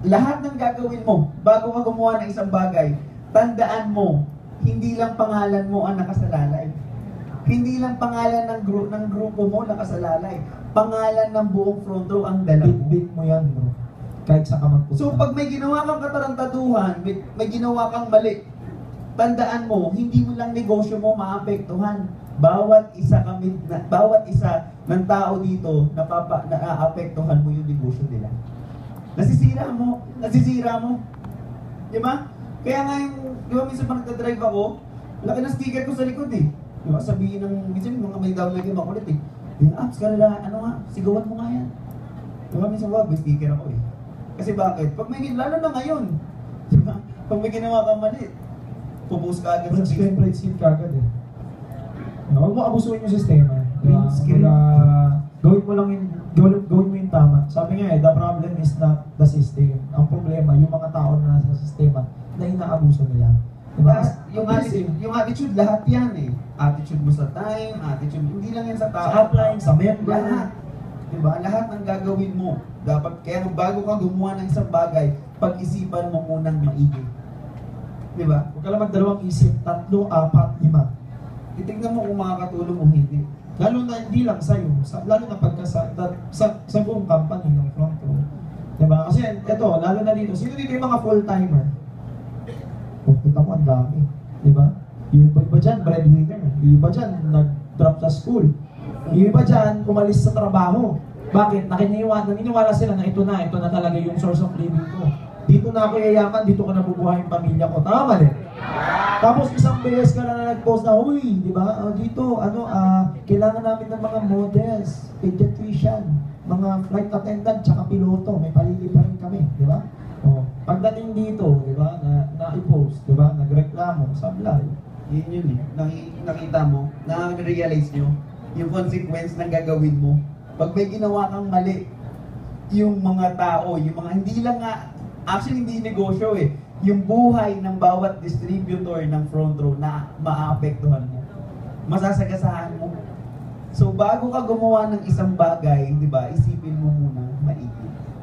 lahat ng gagawin mo, bago ka gumawa ng isang bagay, tandaan mo, hindi lang pangalan mo ang nakasalalay. Hindi lang pangalan ng grupo mo nakasalalay. Pangalan ng buong front row ang dala mo. Bit mo yan, bro. Kahit sa kamagpunta. So pag may ginawa kang katarantaduhan, may ginawa kang mali, tandaan mo, hindi mo lang negosyo mo maapektuhan. Bawat isa ng tao dito, naapektuhan mo yung negosyo nila. Nasisira mo. Di ba? Kaya nga yung, di ba minsan pag nagdadrive ako, laki ng sticker ko sa likod eh. Di ba, sabihin ng, minsan mga may down lagi makulit eh. Yung apps ka nila, ano nga, sigawan mo nga yan. Di ba, minsan wag, may sticker ako eh. Kasi bakit? Pag may, lalo na ngayon, di ba, pag may ginawa ka mali, pupost ka agad sa Facebook. Pride seal ka agad eh. No, huwag mo abusuin yung sistema. Green screen. Gawin mo lang yung, gawin mo yung tama. Sabi nga eh, the problem is not the system. Ang problema, yung mga tao na nasa sistema na inaabuso nila. Diba? Yung attitude, lahat yan eh. Attitude mo sa time, attitude, hindi lang yan sa tao. Sa upline, sa member. Lahat. Diba? Lahat ng gagawin mo. Dapat, kaya bago ka gumawa ng isang bagay, pag-isipan mo munang maigi. Diba? Huwag ka lang magdalawang isip, 3, 4, 5. Titignan mo kung makakatulong o hindi. Lalo na hindi lang sa'yo, lalo na pagka sa buong company ng front row. Diba? Kasi ito, lalo na dito, sino dito yung mga full-timer? Oh, kita mo, ang dami. Diba? Yung iba dyan, breadwinner. Yung iba dyan, nag-drop sa school. Yung iba dyan, umalis sa trabaho. Bakit? Naniniwala sila na ito na talaga yung source of living ko. Dito na ako yayaman, dito ko nabubuhay yung pamilya ko. Tama din. Tapos isang beses ka na nag-post na, uy, di ba? Dito, kailangan namin ng mga models, pediatrician, mga flight attendant, tsaka piloto. May paliliparin kami, di ba? Pagdating dito, di ba, na-i-post, di ba? Nagreklamo, sablay. Yun eh. Nakita mo, na-realize nyo, yung consequence ng gagawin mo. Pag may ginawa kang mali, yung mga tao, yung mga hindi lang nga, actually hindi negosyo eh, yung buhay ng bawat distributor ng front row na maaapektuhan mo. Masasagasahan mo. So bago ka gumawa ng isang bagay, di ba, isipin mo muna maigi.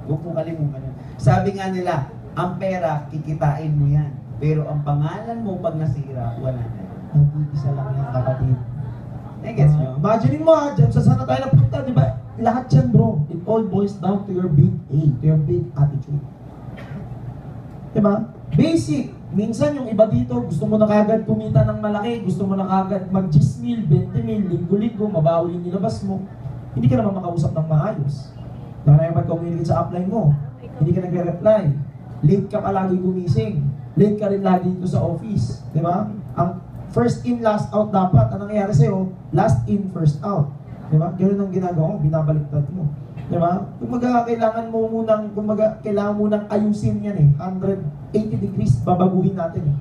Huwag mo kalimutan yun. Sabi nga nila, ang pera, kikitain mo yan. Pero ang pangalan mo pag nasira, wala na yan. Nag-iisa lang yan, kapatid. Gets nyo? Imagine mo dyan sa sana tayo napunta, di ba? Lahat yan bro, it all boils down to your big A, to your big attitude. Diba? Basic. Minsan yung iba dito, gusto mo na kagad kumita ng malaki, gusto mo na kagad mag-10 mil, 20 mil, linggo-linggo, mabawi yung nilabas mo. Hindi ka naman makausap ng maayos. Dahil na mag-communicate sa upline mo, hindi ka nagre-reply. Late ka palagi gumising. Late ka rin lagi dito sa office. Diba? Ang first in, last out dapat. Anong nangyayari sa'yo? Last in, first out. Diba? Ganun ang ginagawa mo, binabaliktad mo. Diba? Kailangan mo munang ayusin yan eh. 180 degrees babaguhin natin eh.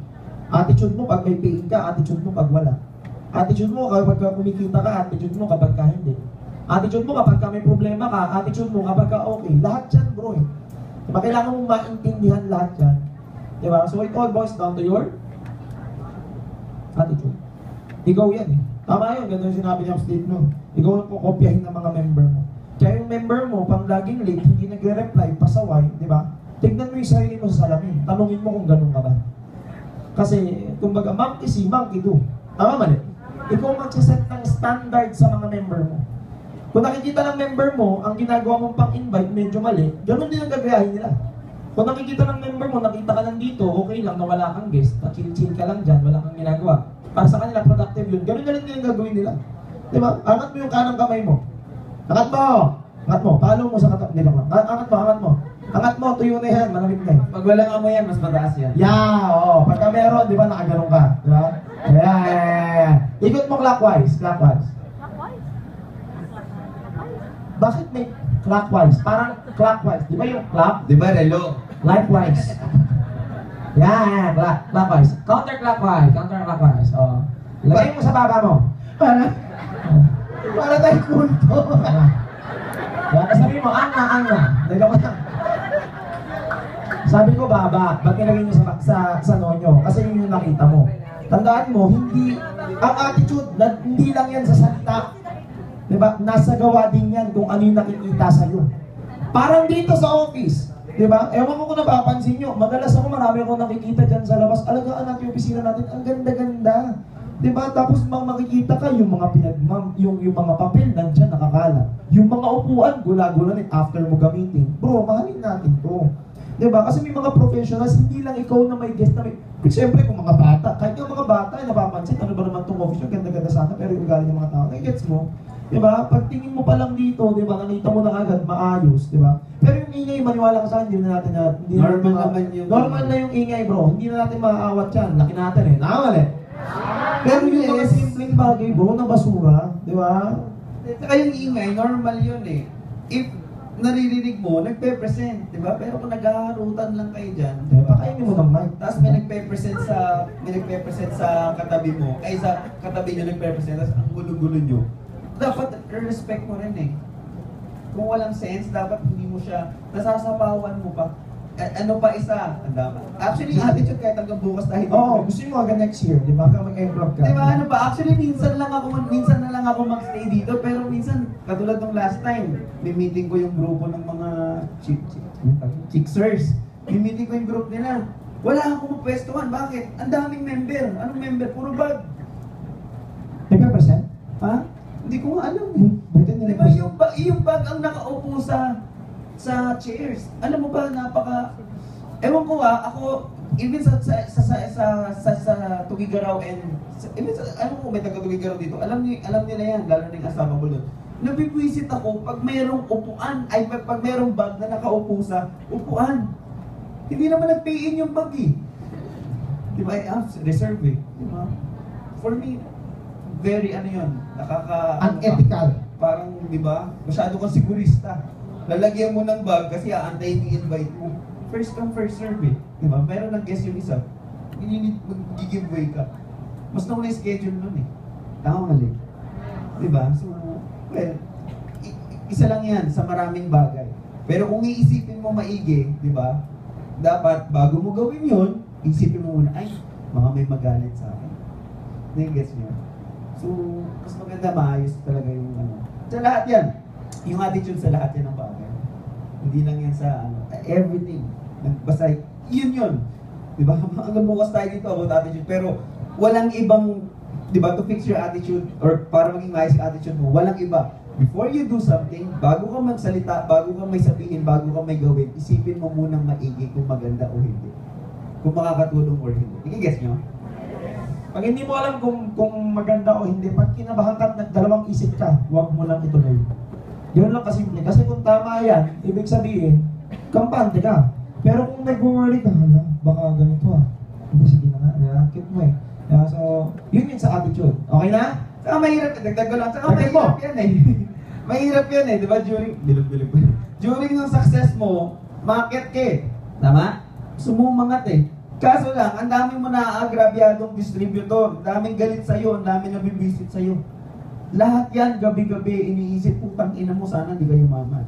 Attitude mo pag may pain ka, attitude mo pag wala. Attitude mo kapag kumikita ka, attitude mo kapag hindi. Attitude mo kapag may problema ka, attitude mo kapag okay. Lahat yan bro eh. Diba? Kailangan mo maintindihan lahat yan. Diba? So it all boils down to your attitude. Ikaw yan eh. Tama yun, ganda yung sinabi niya sa statement. Ikaw ang kukopyahin ng mga member mo. Kaya yung member mo, pang laging late, hindi nagre-reply, pasaway, di ba? Tignan mo yung sarili mo sa salamin. Tanungin mo kung ganun ka ba. Kasi, kumbaga, monkey see, monkey do. Tama mali? Ikaw magsaset ng standard sa mga member mo. Kung nakikita ng member mo, ang ginagawa mong pang-invite, medyo mali, ganun din ang gagayahin nila. Kung nakikita ng member mo, nakita ka lang dito, okay lang na wala kang guest, chill-chill ka lang dyan, wala kang ginagawa. Para sa kanila, productive yun. Ganun din ang gagawin nila. Di ba? Angat mo yung kanang kamay mo. Angat mo! Angat mo. Palo mo sa katak. Hindi lang. Angat mo, angat mo. Angat mo, tuyo na yan. Malamig na yan. Pag walang amoy yan, mas mataas yan. Yeah, oo. Pagka meron, di ba, nakaganong ka. Di ba? Yeah. Ikot mo clockwise. Clockwise. Bakit may clockwise? Parang clockwise. Di ba yung clock? Di ba, relo? Likewise. Yeah, clockwise. Counterclockwise. Counterclockwise. Oh. Lagay mo sa baba mo. Para tayong kulto. Kaya sabi mo, anga. Dalawa ko lang. Sabi ko, baba. Ba't nilagay nyo sa nonyo? Kasi yun yung nakita mo. Tandaan mo, ang attitude, hindi lang yan sa salita. Diba? Nasa gawa din yan kung ano yung nakikita sa'yo. Parang dito sa office. Diba? Ewan ko kung napapansin nyo. Madalas ako, marami akong nakikita dyan sa labas. Alagaan natin yung opisina natin. Ang ganda-ganda. Diba? Tapos makikita ka yung mga yung mga papel nandyan nakakalat. Yung mga upuan, gula-gula after mo gamitin. Bro, mahalin natin to. Diba? Kasi may mga professionals, hindi lang ikaw na may guest na may... Siyempre, kung mga bata, kahit yung mga bata ay napapansin, ano ba naman itong office yung ganda-ganda sana, pero yung galing ng mga tao, gets mo? Diba? Pagtingin mo pa lang dito, diba? Nakita mo na agad, maayos, diba? Pero yung ingay, maniwala ka sa akin, hindi na natin Normal naman yung... Normal na yung ingay, bro. Hindi na natin maaawat yan. Laki natin eh. Nakakali. Pero yung mga simpleng bagay, bro, na basura, diba? Saka yung ingay, normal yun eh. If naririnig mo, nagpe-present, di ba? Pero kung naghaharutan lang kayo dyan, Pakainin mo ng mic. tapos may nagpe-present sa katabi mo, ay sa katabi nyo nagpe-present, tapos ang gulo-gulo nyo, dapat respect mo rin eh. Kung walang sense, dapat hindi mo siya, nasasapawan mo pa. Ano pa isa? Ang dama. Actually, yung attitude kahit hanggang bukas tayo. Oo, gusto mo agad next year, di ba? Hanggang mag-vlog ka. Di ba ano pa? Actually, minsan na lang ako mag-stay dito, pero minsan, katulad ng last time, meeting ko yung grupo ng mga chicksers. Meeting ko yung group nila. Wala akong mapwestuhan. Bakit? Ang daming member. Anong member? Puro bag. Nagpe-present? Ha? Hindi ko nga alam eh. Buti Di ba yung bag ang nakaupo sa chairs. Alam mo ba, ewan ko ako, even sa Tugigaraw even alam mo may taga-Tugigaraw dito, alam nila yan, lalo na yung asawa ko doon. Nabibwisit ako pag mayroong upuan, pag mayroong bag na nakaupo sa upuan. Hindi naman nag-pay-in yung bag eh. Di ba, reserve eh. Di ba? For me, very yun, unethical. Parang, di ba, masyado kang sigurista. Lalagyan mo ng bag kasi aantayin i-invite mo. First come, first serve eh. Diba? Meron nag-guess yung isa. Mag-giveaway ka. Mas nauna yung schedule nun eh. Tama mali. Diba? So, well, isa lang yan sa maraming bagay. Pero kung iisipin mo maigi, diba? Dapat, bago mo gawin yun, isipin mo muna, ay, mga may magalit sa akin. Nag-guess nyo? So, mas maganda maayos talaga yung Sa lahat yan. Yung attitude sa lahat yan ng bagay. Hindi lang yan sa everything. Basta yun. Diba? Hanggang bukas tayo dito about attitude. Pero walang ibang, diba, to fix your attitude or para maging maayos yung attitude mo, walang iba. Before you do something, bago ka magsalita, bago ka may sabihin, bago ka may gawin, isipin mo munang maigi kung maganda o hindi. Kung makakatulong or hindi. I-guess nyo? Pag hindi mo alam kung maganda o hindi, pag kinabahan ka at dalawang isip ka, huwag mo lang ituloy. Yun lang kasimple. Kasi kung tama yan, ibig sabihin, kampante ka. Pero kung nag-worry ka, hala, baka ganito Hindi, sige na nga, nalakit mo eh. So, yun sa attitude. Okay na? Saka mahirap, dagdag ko lang, saka Dagdag mo. mahirap yan eh. Mahirap yan eh, di ba? Bilog. During yung success mo, market ka eh. Tama? Sumumangat eh. Kaso lang, ang dami mo na-agrabyadong distributor, ang daming galit sa'yo, ang daming nabibisit sa'yo. Lahat yan, gabi-gabi, iniisip, putang ina mo, sana hindi kayo yumaman.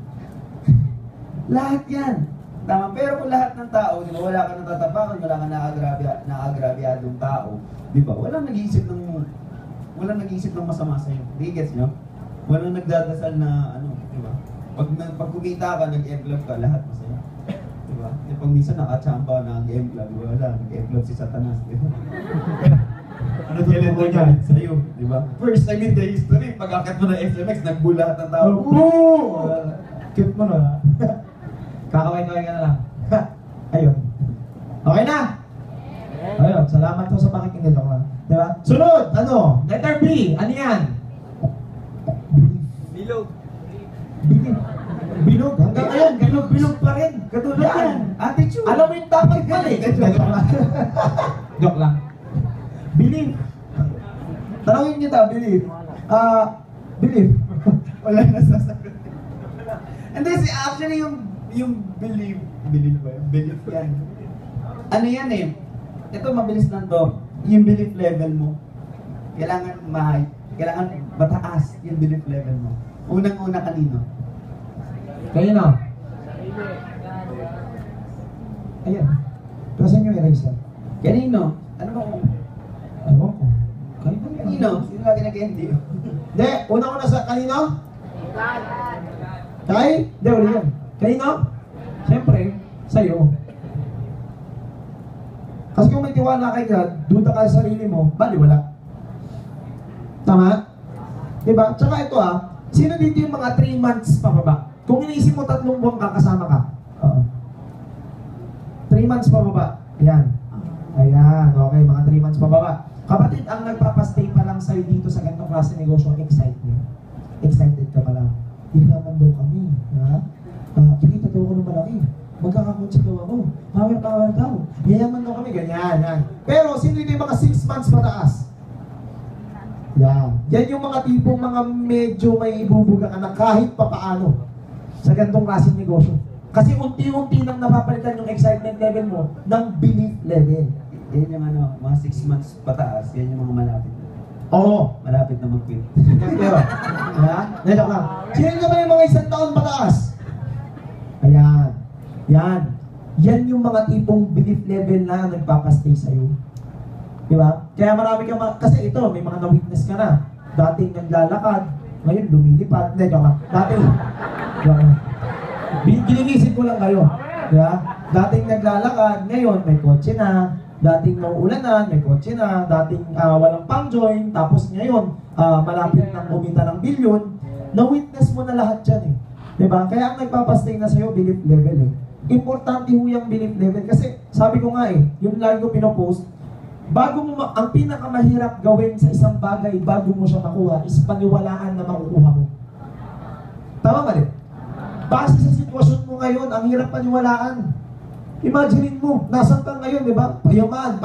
Lahat yan. Tama, pero kung lahat ng tao, di ba, wala ka natatapakan, wala ka na-agrabyadong tao, di ba, walang nag-iisip ng masama sa'yo. Di gets nyo? Walang nagdadasal na, di ba? Pag kumita ka, nag-envelope ka, lahat masaya. Di ba? E pag minsan nakachamba na nag-envelope, wala, nag-envelope si Satanas, di ba? Ano kailan mo niya? Sa'yo, di ba? First time in the history, pag-akit mo ng SMX, nagbulat ng tao. Boom! Cute mo na. Kakaway-kaway ka na lang. Ayun. Okay na? Ayun, salamat po sa pakikinig ako. Diba? Sunod, letter B. Ano yan? Bilog. Bilog. Hanggang ngayon, bilog pa rin. Katulad Yan. yan. Attitude. Alam mo yung dapat pala eh. Joke lang. Believe. Tanongin niyo ta, believe. Believe. Wala na sasagot. And then, actually, yung believe ba yun? Belief yan. Ano yan eh? Ito, mabilis lang to. Yung belief level mo. Kailangan mataas yung belief level mo. Unang-una kanino? Kayo na. Ayan. Kasi yung eraser. Kanino? Ano ba kung? Ewan ko. Kayo na yan. Kanino? Sino lagi nag-ND? Hindi, una sa kanino? Kay? Hindi, uli yun. Kanino? Siyempre, sa'yo. Kasi kung may tiwala kay God, duda ka sa sarili mo, bali wala. Tama? Diba? Tsaka ito sino dito yung mga 3 months pababa? Kung iniisip mo 3 buwan kakasama ka. 3 months pababa. Ayan. Ayan, okay, mga 3 months pababa. Kapatid, ang nagpapastay pa lang sa'yo dito sa ganitong klase negosyo, excitement. Excited ka pala. Hindi naman daw kami. Ha? Kikita daw ako ng malaki. Magkakakotse daw ako. Power daw. Yayaman daw kami. Ganyan, yan. Pero sino yung mga 6 months pataas? Yan. Yan yung mga tipong mga medyo may ibubuga ka na kahit papaano sa ganitong klaseng negosyo. Kasi unti-unti nang napapalitan yung excitement level mo ng belief level. Yan yung ano, mga 6 months pataas, yan yung mga malapit. Oo. Malapit na mag-quit. Pero, ha? Joke lang. Sino naman yung mga 1 taon pataas? Ayan. Yan. Yan yung mga tipong belief level na nagpapastay sa'yo. Di ba? Kaya marami ka kasi ito, may mga na-witness ka na. Dating naglalakad, ngayon lumilipad. Hindi, joke lang. Dating, ginigisip ko lang kayo. Di ba? Dating naglalakad, ngayon may kotse na. Dating nauulanan, may kotse na. Dating walang pang-join. Tapos ngayon, malapit nang kumita ng bilyon. Na-witness mo na lahat yan eh. Di ba? Kaya ang nagpapastay na sa'yo, belief level eh. Importante ho yung belief level. Kasi sabi ko nga eh, yung lagi ko pinopost, bago mo, ang pinakamahirap gawin sa isang bagay bago mo siya makuha is paniwalaan na makukuha mo. Tama ba rin? Base sa sitwasyon mo ngayon, ang hirap paniwalaan. Imagine mo, nasan ka ngayon, di ba? Payaman,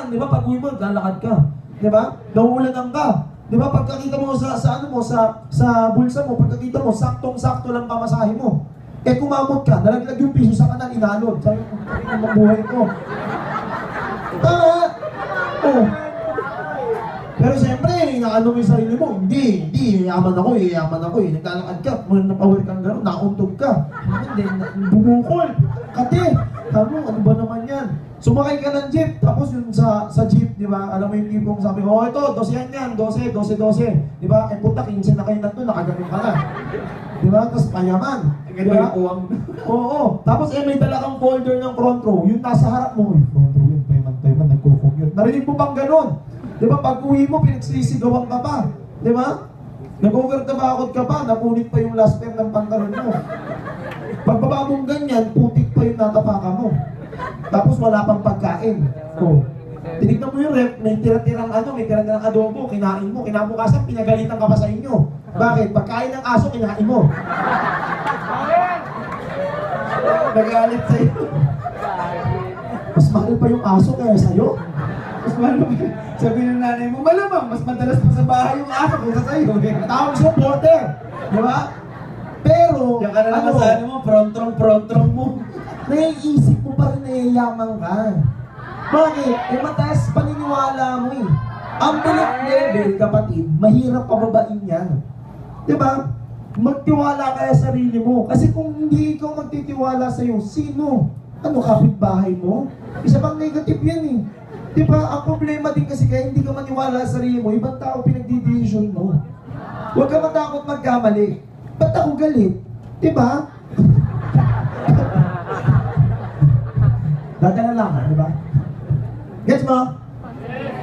di ba? Pag uwi mo, lalakad ka. Di ba? Nauulanan ka. Di ba? Pagkakita mo sa bulsa mo, pagkakita mo, saktong-sakto lang pamasahe mo. Eh kumamot ka, nalaglag yung piso sa kanan, inalod. Sabi mo, ang buhay ko. Tama! Oh. Pero siyempre, inaano mo yung sarili mo, hindi, yaman ako eh, naglalakad ka, kung napower kang gano'n, nauntog ka. Hindi, bumukol, kate, sabi mo, ano ba naman yan? Sumakay ka ng jeep, tapos yun sa jeep, di ba, alam mo yung tipong sabi, oh ito, 12 yan, 12, di ba, eh puta, 15 na kayo na ito, nakaganon ka na. Di ba, tapos payaman. Di ba? Oo, tapos may dala kang folder ng front row, yung nasa harap mo, front row yun, payman, nagko-commute. Narinig mo bang gano'n? Di ba, pag uwi mo, pinagsisigawan ka pa. Di ba? Nag-over-tabakot ka pa, napunit pa yung last pair ng pantalon mo. Pagbaba mong ganyan, putik pa yung natapaka mo. Tapos wala pang pagkain. Oh. Tinignan mo yung rep, may tira-tirang adobo, kinain mo, kinabukasan, pinagalitan ka pa sa inyo. Bakit? Pagkain ng aso, kinain mo. Nagalit sa'yo. Mas mahal pa yung aso kaya sa'yo. Mas mahal pa. Sabi ng nanay mo, malamang, mas madalas pa sa bahay yung aso kaysa sa'yo. Tawag supporter. Di ba? Pero, yung ka na naman sa ano mo, frontrong mo. naiisip mo pa rin na yayaman ka. Bakit? Eh mataas paniniwala mo eh. Ang belief level, kapatid, mahirap pababain yan. Diba? Magtiwala kaya sa sarili mo. Kasi kung hindi ikaw magtitiwala sa'yo, sino? Ano, kapitbahay mo? Isa pang negative yan eh. Diba? Ang problema din kasi kaya hindi ka maniwala sa sarili mo, ibang tao pinagdidesisyon mo. Huwag ka matakot magkamali. Ba't ako galit? Diba? Dadala lang, diba? Gets mo?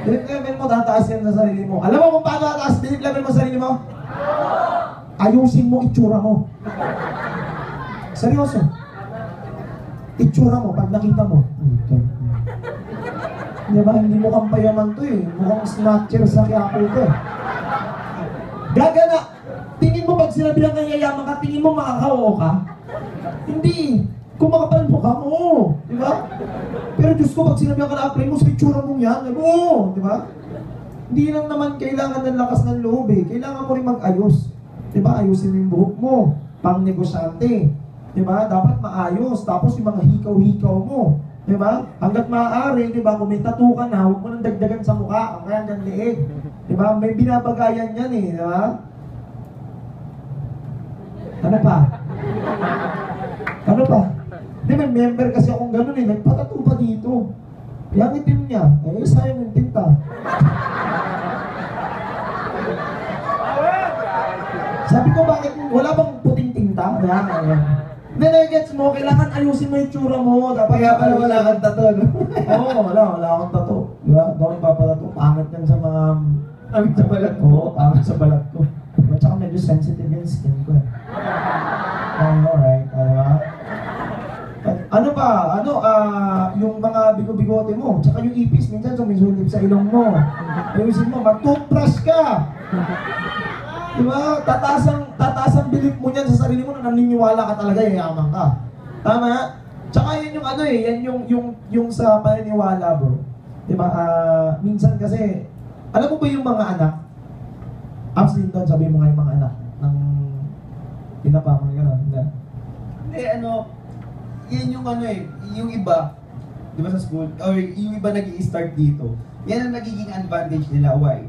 Belief level mo, tataas yan sa sarili mo. Alam mo kung paano tataas belief level mo sa sarili mo? Ayusin mo itsura mo. Seryoso. Itsura mo, pag nakita mo. Diba, hindi mo kang payaman to eh. Mukhang snatcher sa Quiapo to eh. Gagana. Tingin mo pag sinabi lang ng yayaman ka, tingin mo makaka-oo ka? Hindi. Kung makapal mo ka, oo. Diba? Pero Diyos ko, pag sinabi ka na apply mo sa itsura mong yan, oo. Diba? Hindi lang naman kailangan ng lakas ng loob eh. Kailangan mo rin mag-ayos. Diba? Ayusin mo yung buhok mo. Pang negosyante. Diba? Dapat maayos. Tapos yung mga hikaw-hikaw mo. Diba? Hanggat maaari, diba? Kung may tattoo ka na, huwag mo nang dagdagan sa mukha. Ang kaya hanggang leeg. Diba? May binabagayan yan eh. Diba? Ano pa? Ano pa? Di may member kasi akong gano'n eh. Nagpatattoo pa dito. Yang itim niya. Eh, sayang yung tinta. Sabi ko, bakit wala bang puting tinta? Ayan. Hindi, gets mo, kailangan ayusin mo yung tsura mo. Dapat Kaya pala wala kang tattoo, no? Oo, wala akong tattoo. Diba? Hindi ako nagpapatattoo. Pangit yan sa mga... Pangit sa balat ko? Oo, pangit sa balat ko. At saka medyo sensitive yung skin ko eh. Alright, diba? Ano pa? Yung mga bigo-bigote mo, tsaka yung ipis, minsan sumisulip sa ilong mo. Ayusin mo, mag-toothbrush ka! Diba? Tataas ang belief mo niyan sa sarili mo na naniniwala ka talaga, yayaman ka. Tama? Tsaka yan yung ano eh, yan yung sa paniniwala bro. Diba? Minsan kasi, alam mo ba yung mga anak? Abs din doon, sabi mo nga yung mga anak ng pinapa, mga gano'n. Hindi, ano, yan yung ano eh, yung iba, di ba sa school, or yung iba nag-i-start dito, yan ang nagiging advantage nila. Why?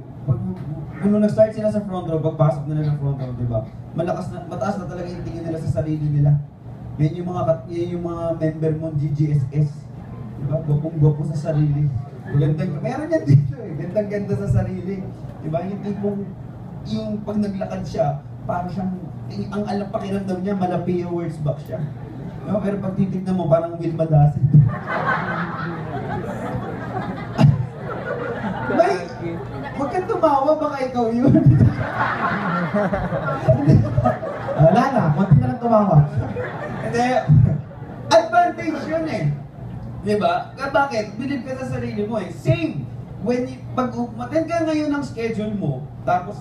Kung nag-start sila sa front row, pagpasok nila ng front row, di ba? Mataas na talaga yung tingin nila sa sarili nila. Yan yung mga member mo GGSS. Di ba? Gwapong-gwapo sa sarili. Gandang, meron yan dito eh. Gandang-ganda sa sarili. Di ba? Yung tipong, yung pag naglakad siya, parang siyang, ang alam pakiramdam niya, malapia words back siya. No? Pero pag titignan mo, parang Will Madasin. May, huwag kang tumawa, baka ikaw yun. Wala na, konti na lang tumawa. Hindi, advantage yun eh. Diba? Bakit? Believe ka sa sarili mo eh. Same! Pag umattend ka ngayon ng schedule mo, tapos,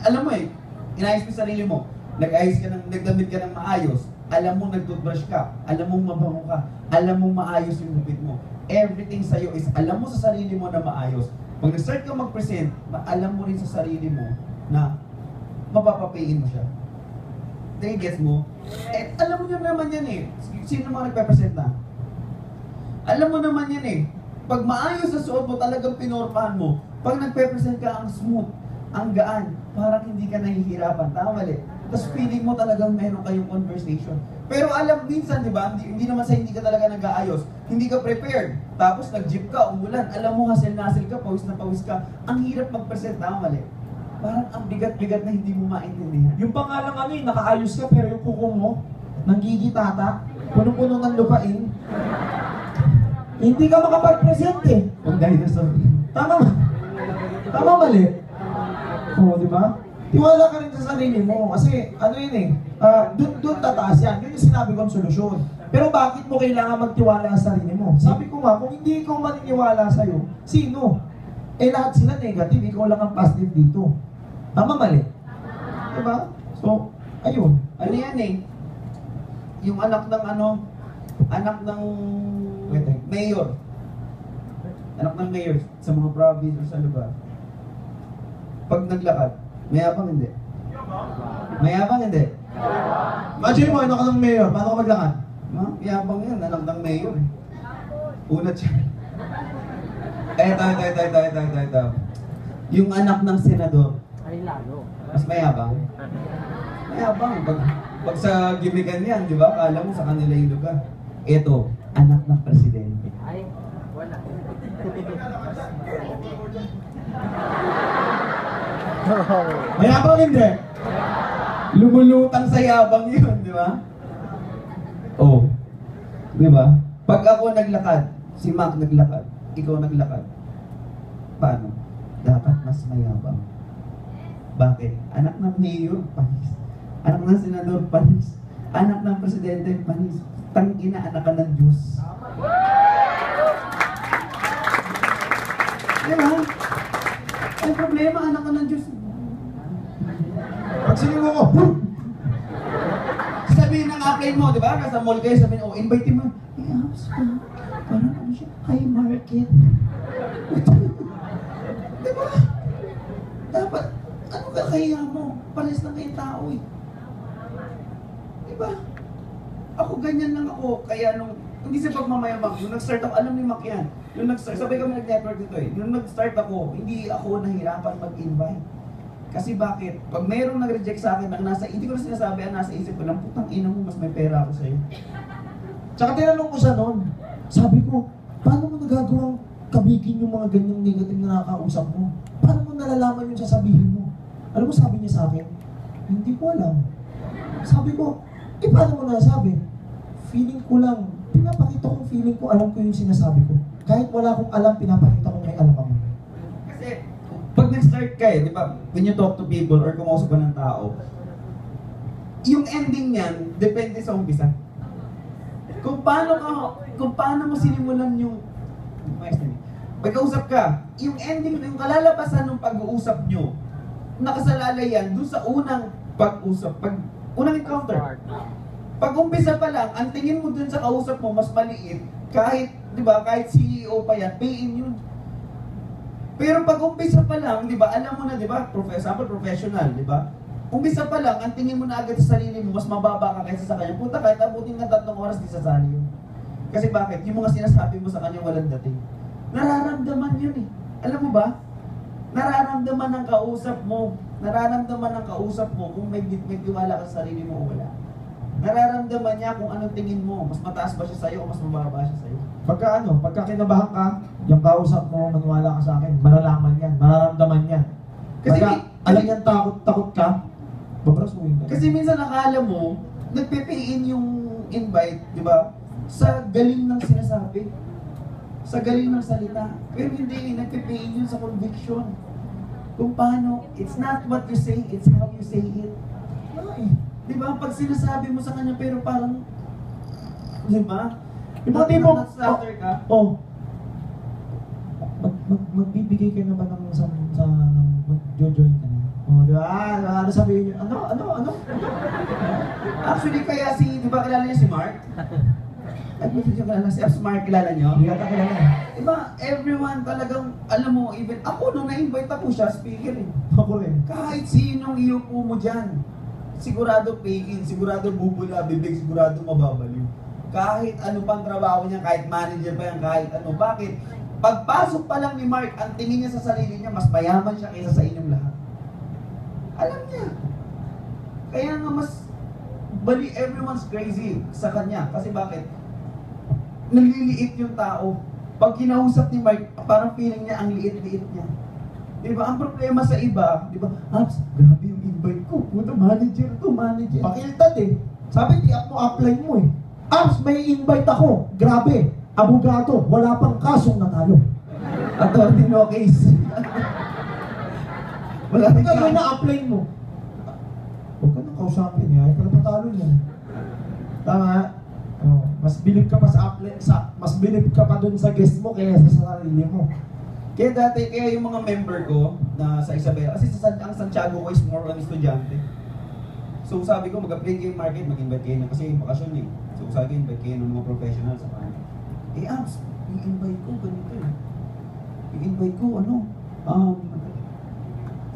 alam mo eh, inayos mo yung sarili mo, nagdamit ka ng maayos, alam mo nag-toothbrush ka, alam mo mabango ka, alam mo maayos yung gupit mo. Everything sa'yo is, alam mo sa sarili mo na maayos. Pag nag-start ka mag-present, alam mo rin sa sarili mo na mapapapayin mo siya. Gets mo? Eh, alam mo nyo naman yan eh. Sino mga nagpe-present na? Alam mo naman yan eh. Pag maayos sa suot mo, talagang pinorpahan mo. Pag nagpe-present ka, ang smooth, ang gaan, parang hindi ka nahihirapan. Tama mali. Tapos feeling mo talagang meron kayong conversation. Pero alam, minsan, di ba, hindi naman sa hindi ka talaga nag-aayos. Hindi ka prepared. Tapos nag-jeep ka, umulan. Alam mo, hassle-nassle ka, pawis na pawis ka. Ang hirap mag-present. Tama mali. Parang ang bigat-bigat na hindi mo maintindihan. Yung pangalang ano eh, nakaayos ka pero yung kuko mo, nanggigitata, punong-puno ng lupain. Hindi ka makapag-present eh. Kung dinosaur. Tama ba? Tama mali? Oo, di ba? Tiwala ka rin sa sarili mo kasi ano yun eh, doon tataas yan. Yun yung sinabi kong solusyon. Pero bakit mo kailangan magtiwala sa sarili mo? Sabi ko nga, kung hindi ikaw maniniwala sa'yo, sino? Eh lahat sila negative, ikaw lang ang positive dito. Tama mali? Diba? So, ayun. Ano yan eh? Yung anak ng mayor. Anak ng mayor sa mga province o sa lugar. Pag naglakad, mayabang hindi. Mayabang hindi. Imagine mo, anak ka ng mayor, paano ka maglakad? Mayabang yan, anak ng mayor eh. Unat siya. Ito. Yung anak ng senador. Ay, lalo. Mas mayabang. Mayabang. Pag sa gimikan yan, di ba? Kala mo sa kanila yung lugar. Ito, anak ng presidente. Ay, wala. Mayabang hindi. Lumulutang sa yabang yun, di ba? Oh. Di ba? Pag ako naglakad, si Mac naglakad, ikaw naglakad, paano? Dapat mas mayabang. Bakit? Anak ng mayor, panis. Anak ng senador, panis. Anak ng presidente, panis. Tangina, anak ka ng Diyos. Di ba? Ay, problema, anak ka ng Diyos. Pag sinigaw ko, Sabihin ng upline mo, di ba? Nasa mall kayo, sabihin, oh, invite mo. Eh, abs ka. Parang ano siya? High market. Di ba? Dapat, ano ka kaya mo? Palis na kayong tao eh. Di ba? Ako ganyan lang ako. Kaya nung, hindi sa pagmamayabang, nung nag-start ako, alam ni Mac yan. Nung nag-start, sabay kami nag-network dito eh. Nung nag-start ako, hindi ako nahirapan mag-invite. Kasi bakit? Pag mayroong nag-reject sa akin, hindi ko na sinasabi, ang nasa isip ko lang, putang ina mo, mas may pera ako sa'yo. tsaka tinanong ko siya noon, sabi ko, paano mo nagagawang kabigin yung mga ganyang negative na nakakausap mo? Paano mo nalalaman yung sasabihin mo? Alam mo sabi niya sa akin, hindi ko alam. Sabi ko, paano mo nasabi? Feeling ko lang, pinapakita kong feeling ko, alam ko yung sinasabi ko. Kahit wala akong alam, pinapakita ko may alam ako. Kasi, pag nag-start ka di ba, when you talk to people or kumausap ka ng tao, yung ending niyan, depende sa umpisa. Kung paano mo sinimulan yung, pagkausap ka, yung ending, yung kalalabasan ng pag-uusap nyo, nakasalalay yan doon sa unang pag-usap, unang encounter. Pag umpisa pa lang, ang tingin mo dun sa kausap mo mas maliit, kahit, di ba, kahit CEO pa yan, pay in yun. Pero pag umpisa pa lang, di ba, alam mo na, di ba, professional, di ba? Umpisa pa lang, ang tingin mo na agad sa sarili mo, mas mababa ka kaysa sa kanya. Puta, kahit abutin ng 3 oras, di sasali yun. Kasi bakit? Yung mga sinasabi mo sa kanya walang dating. Nararamdaman yun eh. Alam mo ba? Nararamdaman ng kausap mo. Nararamdaman ng kausap mo kung may tiwala ka sa sarili mo o wala. Nararamdaman niya kung anong tingin mo. Mas mataas ba siya sa'yo o mas mababa siya sa'yo? Pagka kinabahan ka, yung kausap mo, maniwala ka sa akin, malalaman yan, mararamdaman yan. Kasi Alam niyan takot ka, babrasuhin ka. Kasi minsan akala mo, nagpe-pay-in yung invite, di ba? Sa galing ng sinasabi. Sa galing ng salita. Pero hindi, nagpe-pay-in yun sa conviction. Kung paano, it's not what you say, it's how you say it. Ay, di ba? Pag sinasabi mo sa kanya, pero parang, di ba? Yung mga tipo, Nag-stutter ka. Magbibigay ka na ba ng mag-join ka na? Di ba? Ano sabihin niyo? Ano? Actually, kaya di ba kilala niya si Mark? At hindi niyo kilala si Mark, kilala niyo? Hindi ka kilala. Diba, everyone talagang, alam mo, even ako, nung na-invite ako siya, speaker eh. Ako rin. Kahit sinong iupo mo dyan, sigurado pay-in, sigurado bubula, bibig, sigurado mababaliw. Kahit ano pang trabaho niya, kahit manager pa yan, kahit ano. Bakit? Pagpasok pa lang ni Mark, ang tingin niya sa sarili niya, mas mayaman siya kaysa sa inyong lahat. Alam niya. Kaya nga mas, everyone's crazy sa kanya. Kasi bakit? Naliliit yung tao. Pag kinausap ni Mark, parang feeling niya ang liit-liit niya. Diba? Ang problema sa iba, diba? Abs, grabe yung invite ko. Puta, manager to, manager. Pakiltad eh. Sabi, apply mo eh. Abs, may invite ako. Grabe. Abogado, wala pang kasong natalo. Attorney no case. Wala Ano rin gagawin ka. na-apply mo? Huwag ka nang kausapin niya. Ito na patalo niya. Tama? Oh, mas bilib ka pa mas bilib ka pa dun sa guest mo kaya sa sarili mo. Kaya dati, yung mga member ko na sa Isabela, kasi ang Santiago ko is more on estudyante. So sabi ko, mag-apply kayo market, mag-invite kayo na kasi bakasyon eh. So sabi ko, invite kayo ng mga professional sa kanila. Abs, yung invite ko, ganito eh. Yung invite ko,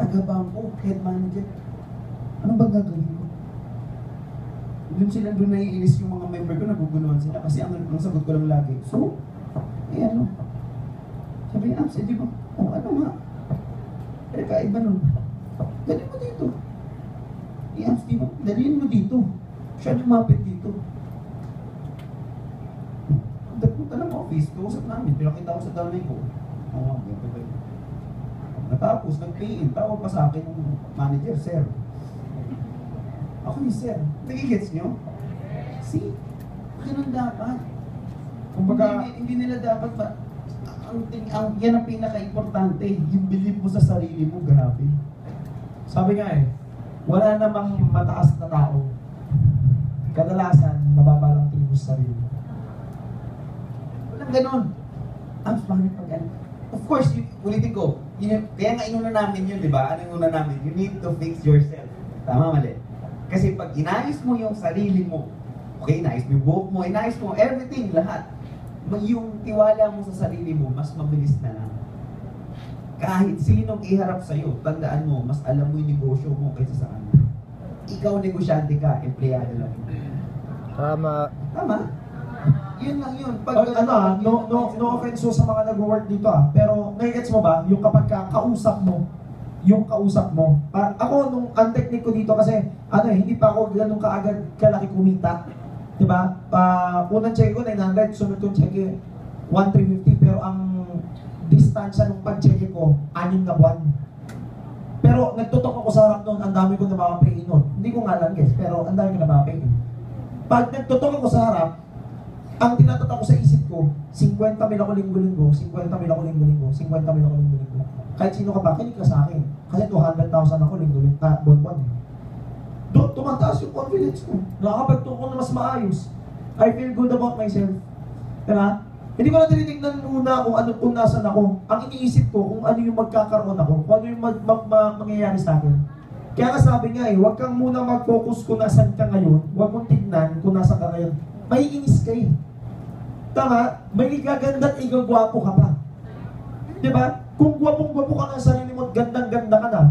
taga-bangko, head manager. Ano ba gagawin ko? Doon naiinis yung mga member ko, nagugunuhan sila. Kasi ang sagot ko lang lagi, so, ano? Sabi niya, Abs, di ba? Ano nga? Eh, kaiba nun. Dalhin mo dito. Abs, di ba? Dalhin mo dito. Siya lumapit dito. Punta ng office, kausap namin, pinakita ko sa tanay ko. Ganito ba yun? Natapos, nag-pay-in, tawag pa sa akin yung manager, sir. Ako ni sir. Nagigets nyo? See? Ganun dapat. Kumbaga, Hindi nila dapat ba, yan ang pinaka-importante, yung believe mo sa sarili mo, grabe. sabi nga eh, wala namang mataas na tao. Kadalasan, mababa lang tingin mo sa sarili. Walang ganun. Abs, bakit pag ano? Of course, ulitin ko, kaya nga inuna namin yun, di ba? Ano yung una namin? You need to fix yourself. Tama, mali? Kasi pag inayos mo yung sarili mo, okay, inayos mo yung buhok mo, inayos mo everything, lahat. Yung tiwala mo sa sarili mo, mas mabilis na lang. Kahit sinong iharap sa'yo, tandaan mo, mas alam mo yung negosyo mo kaysa sa kanya. Ikaw negosyante ka, empleyado lang. Tama. Tama? Yun lang yun. No offense sa mga nag-work dito pero nai-gets mo ba, yung kapag kausap mo, ako nung ang technique ko dito kasi, hindi pa ako ganun kaagad kalaki kumita. Diba? Unang check ko 900, sunod kong check 1,350, pero ang distansya nung pag-check ko, 6 na buwan. Pero nagtutok ako sa harap noon, ang dami ko napapay nun. Hindi ko nga lang guess, pero ang dami ko napapay. Pag nagtutok ako sa harap, ang tinatatak ko sa isip ko, 50 mil ako linggo-linggo, 50 mil ako linggo-linggo, 50 mil ako linggo-linggo. Kahit sino ka ba, kinig ka sa akin. Kasi 200,000 ako linggo-linggo, buwan-buwan. Doon, tumataas yung confidence ko. Nakakapagtuko na mas maayos. I feel good about myself. Diba? Hindi ko na tinitignan una kung nasan ako. Ang iniisip ko kung ano yung magkakaroon ako, kung ano yung mangyayari sa akin. Kaya nga sabi nga huwag kang muna mag-focus kung nasan ka ngayon, huwag mong tignan kung nasan ka ngayon. Maiinis ka eh. Tama? May igaganda at igagwapo ka pa. Diba? Kung gwapong-gwapo ka na sa sarili mo at gandang-ganda ka na,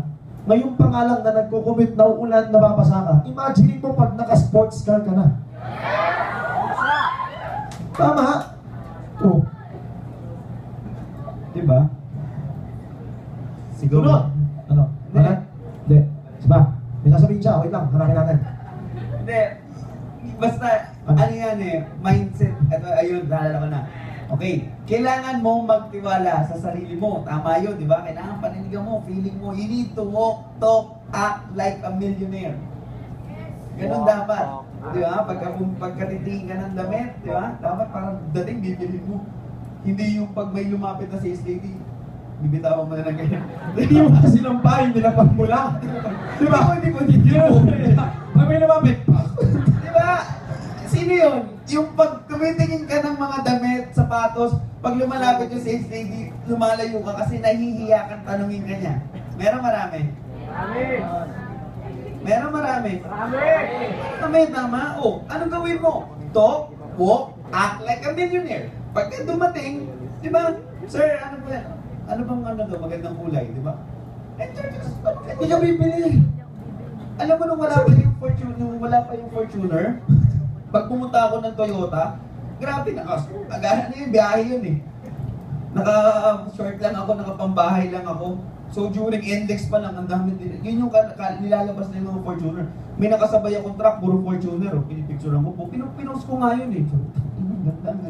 ngayon pa nga lang na nagko-commit na uulan, nababasa ka, imagine mo pag naka-sports car ka na. Tama? Oh. Diba? Siguro. Sunod. Ano? Hindi. Hindi. Diba? May sasabihin siya. Wait lang. Hanapin natin. Hindi. Basta, ano yan mindset. Ito, ayun, naalala ko na. Okay, kailangan mo magtiwala sa sarili mo. Tama yun, di ba? Kailangan paninigan mo, feeling mo. You need to walk, talk, act like a millionaire. Ganun dapat. Di ba? Pagkatitingin ka ng damit, di ba? Dapat parang dating bibili mo. Hindi yung pag may lumapit na sales lady, bibitawan mo na ng ganyan. Hindi mo kasi ng bahay, hindi na pagmula. Di ba? Hindi ko dito. Pag may lumapit, Di ba? Sino yun? Yung pag tumitingin ka ng mga damit, sapatos, pag lumalapit yung sales lady, lumalayo ka kasi nahihiya kang tanungin ka niya. Meron marami. Meron marami. Marami, tama. O, anong gawin mo? Talk, walk, act like a millionaire. Pagka dumating, di ba? Sir, ano ba yan? Ano bang ano daw, magandang kulay, di ba? hindi ka bibili. Alam mo nung wala pa yung Fortuner, pag pumunta ako ng Toyota, grabe agahan na yung biyahe yun eh. Naka-short lang ako, nakapambahay lang ako. So during index pa lang, ang dami din. Yun yung nilalabas na yung mga Fortuner. May nakasabay akong truck, puro Fortuner. Pinipicturean ko po. Pinost ko nga yun eh. So, ganda.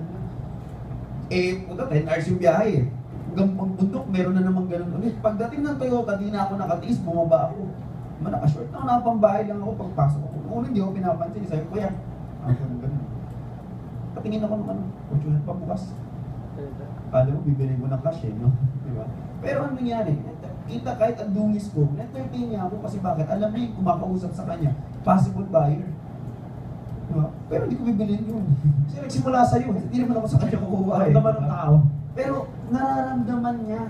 Puta, 10 hours yung biyahe eh. Hanggang pagbundok, meron na namang ganun ulit. Pagdating ng Toyota, di na ako nakatiis, bumaba ako. Naka-short na ako, nakapambahay lang ako pagpasok ako. Noon hindi ako pinapansin. Sabi ko, kuya, ganun. Patingin ako ng Fortuner pa bukas. Kala mo, bibili mo ng cash no? Diba? Pero ano nangyari? Kita kahit ang dungis ko, na-entertain niya ako kasi bakit? Alam niya yung kumakausap sa kanya, possible buyer. Diba? Pero hindi ko bibilin yun. Kasi nagsimula sa'yo, hindi naman ako sa kanya kukuha. Naramdaman ng tao. Pero nararamdaman niya.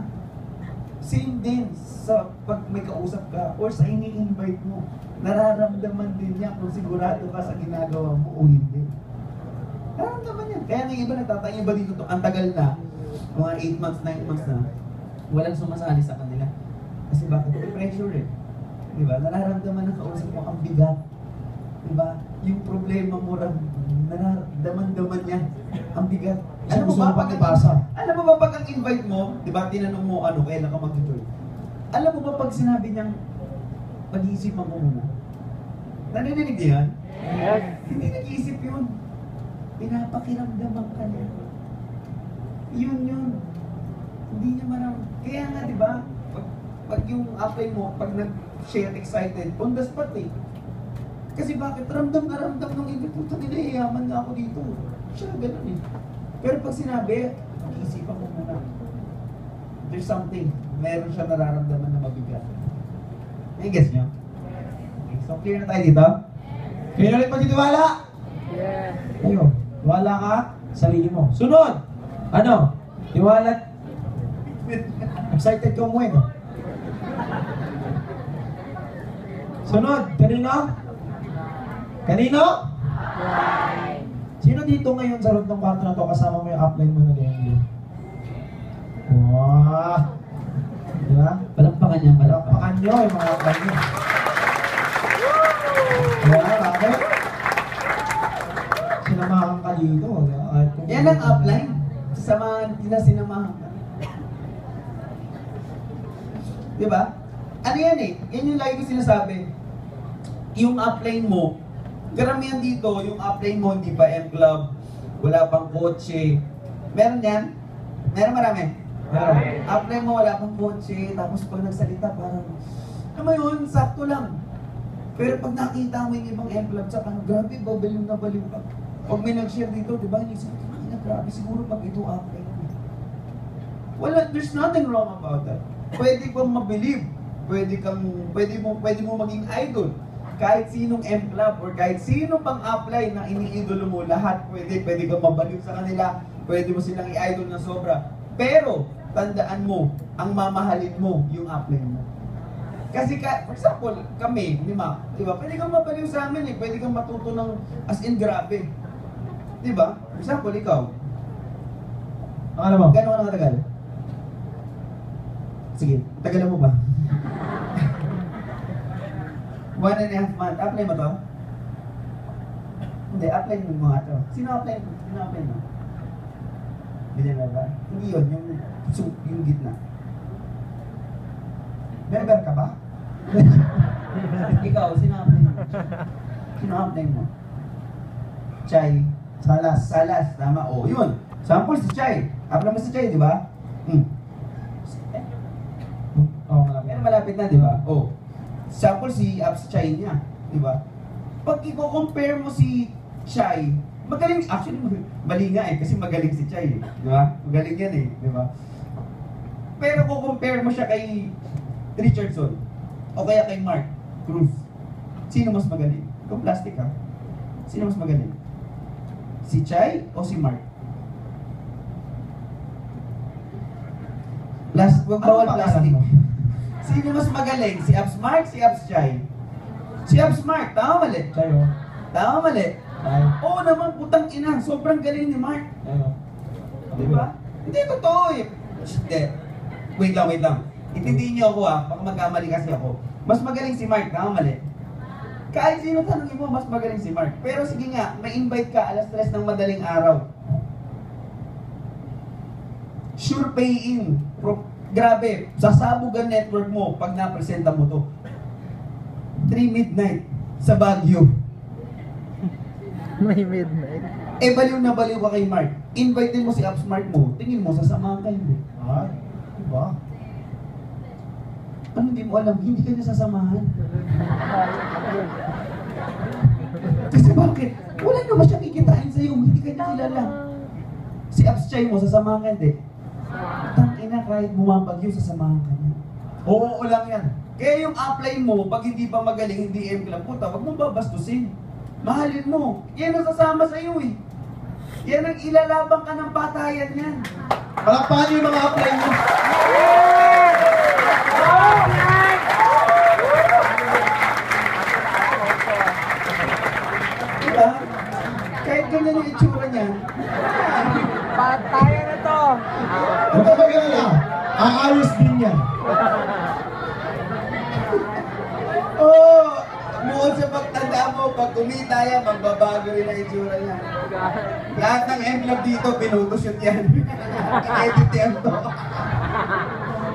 Same din sa pag may kausap ka or sa ini-invite mo. Nararamdaman din niya kung sigurado ka sa ginagawa mo o hindi. Nararamdaman niya. Kaya nga iba nagtatanya ba dito, ang tagal na, mga 8 months, 9 months na, walang sumasali sa kanila. Kasi bakit? May pressure eh. Diba? Nararamdaman ng kausap mo ang bigat. Diba? Yung problema mo, nararamdaman niya ang bigat. Alam mo ba, alam mo ba pag ang invite mo, diba, tinanong mo ano, kailan ka mag-join? Alam mo ba pag sinabi niyang pag-iisipan mo muna? Naninig yan? Yes. Hindi nag-iisip yun. Pinapakiramdaman ka niya. Yun. Hindi niya kaya nga, di ba? Pag yung apply mo, pag nag-share excited, on the spot eh. Kasi bakit? Ramdam na ramdam nung iba, puta nila, yaman na ako dito. Siya, ganun eh. Pero pag sinabi, mag-iisipan mo muna. There's something. Meron siya nararamdaman na mabigat. May guess niyo? Okay, so clear na tayo dito? Kaya ulit magtitiwala? Yes. Ayun. Wala ka, sarili mo. Sunod! Ano? Tiwala. Excited ka umuwi, no? Sunod. Kanino? Kanino? Sino dito ngayon sa loob ng kwarto na to kasama mo yung upline mo na ganyan? Wow! Diba? Palakpakan niya, Palakpakan nyo yung mga upline nyo. Diba? Bakit? Sinamahan ka dito. Yan ang upline. Sinamahan ka. Diba? Ano yan eh? Yan yung lagi ko sinasabi. Yung upline mo, karamihan dito, yung upline mo, hindi pa M-Club, wala pang kotse. Meron yan? Meron marami? Meron. Upline mo, wala pang kotse, tapos pag nagsalita, parang, ano mo yun, sakto lang. Pero pag nakita mo yung ibang M-Club, saka, grabe, baliw na baliw ka. Pag may nag-share dito, di ba, inisip, grabe, siguro pag ito upline. Wala, there's nothing wrong about that. Pwede kang mabilib. Pwede mo maging idol. Kahit sinong M-Club or kahit sino pang apply na iniidolo mo, lahat pwede kang mabaliw sa kanila. pwede mo silang i-idol ng sobra. Pero, tandaan mo, ang mamahalin mo yung upline mo. Kasi, for example, kami, di ba, pwede kang mabaliw sa amin eh, pwede kang matuto ng as in grabe. Di ba? For example, ikaw, Ano mo? gano'n ka nakatagal? Sige, tagalan mo ba? 1.5 month. Apply mo to? Hindi, apply mo mga to. Sino apply mo? Sino apply mo? Ganyan ba? Hindi yun, yung gitna. Member ka ba? Ikaw, sino apply mo? Sino apply mo? Chay. Salas. Salas, tama. O, yun. Sample si Chay. Apply mo si Chay, di ba? Oo, malapit. Pero malapit na, di ba? Oh. Sample si Abs Chai niya, di ba? Pag i-compare mo si Chai, magaling, actually, mali nga eh, kasi magaling si Chai eh, di ba? Magaling yan eh, di ba? Pero kung compare mo siya kay Richardson, o kaya kay Mark Cruz, sino mas magaling? Kung plastic ha? Sino mas magaling? Si Chai o si Mark? Bawal plastic. Sino mas magaling? Si Abs Mark, si Abs Chai? Si Abs Mark, tama mali? Sa'yo. Tama mali? Ay. Oo naman, putang ina. Sobrang galing ni Mark. Ayun. Di ba? Hindi, totoo eh. Hindi. Wait lang. Intindihin niyo ako baka magkamali kasi ako. Mas magaling si Mark, tama mali? Kahit sino tanongin mo, mas magaling si Mark. Pero sige nga, may invite ka 3:00 ng madaling araw. Sure pay in. Grabe, sasabog ang network mo pag napresenta mo to. 3 midnight sa Baguio. May midnight. Eh, baliw na baliw ka kay Mark. Invite din mo si Abs Mark mo. Tingin mo, sasamahan ka hindi. Ah, diba? Ano hindi mo alam? Hindi ka niya sasamahan. Kasi bakit? Wala naman siya kikitain sa'yo. Hindi ka niya kilala. Si Abs Chay mo, sasamahan ka hindi. Tangina, kahit bumabagyo, sasamahan ka niya. Oo lang yan. Kaya yung upline mo, pag hindi pa magaling, hindi M-Club, puta, wag mong babastusin. Mahalin mo. Yan ang sasama sa'yo eh. Yan ang ilalabang ka ng patayan yan. Palakpakan yung mga apply mo. Diba? Kahit ganyan yung itsura niyan. Patayan na to! Huwag ka mag-alala. Aayos din yan. Oo! Bukod sa pagtanda mo, pag kumita yan, magbabago rin ang itsura niya. Lahat ng M-Club dito, pinutoshoot yan. In-edit yan to.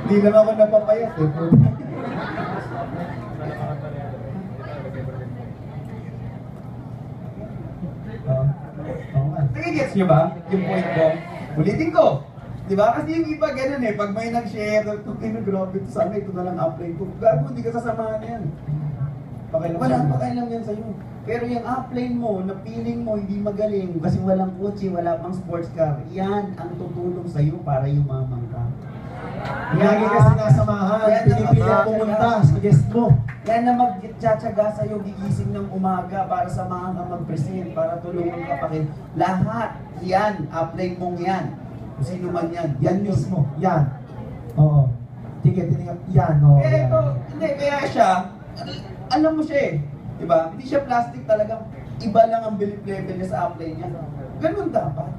Hindi naman ako napapayat eh. Oo nga. Nagigets nyo ba yung point ko? Ulitin ko. Di ba? Kasi yung iba ganun eh. Pag may nag-share, grabe ito sana, ito na lang upline ko. Gago, hindi ka sasamahan yan. Wala pakialam yan sa'yo. Pero yung upline mo, na feeling mo hindi magaling kasi walang kotse, wala pang sports car, yan ang tutulong sa'yo para yumaman ka. Lagi ka sinasamahan. Pinipili ang pumunta sa guest mo. Yan na magtsatsaga sa'yo, gigising ng umaga para samahan ka mag-present, para tulungan ka pakin. Lahat, yan, upline mong yan. Kung sino man yan, Yan mismo. Yan. Oo. Tingnan. Yan. Oo. Eh, Yan. ito, hindi, kaya siya, alam mo siya eh, di ba? Hindi siya plastic talaga, iba lang ang belief level niya sa upline niya. Ganun dapat.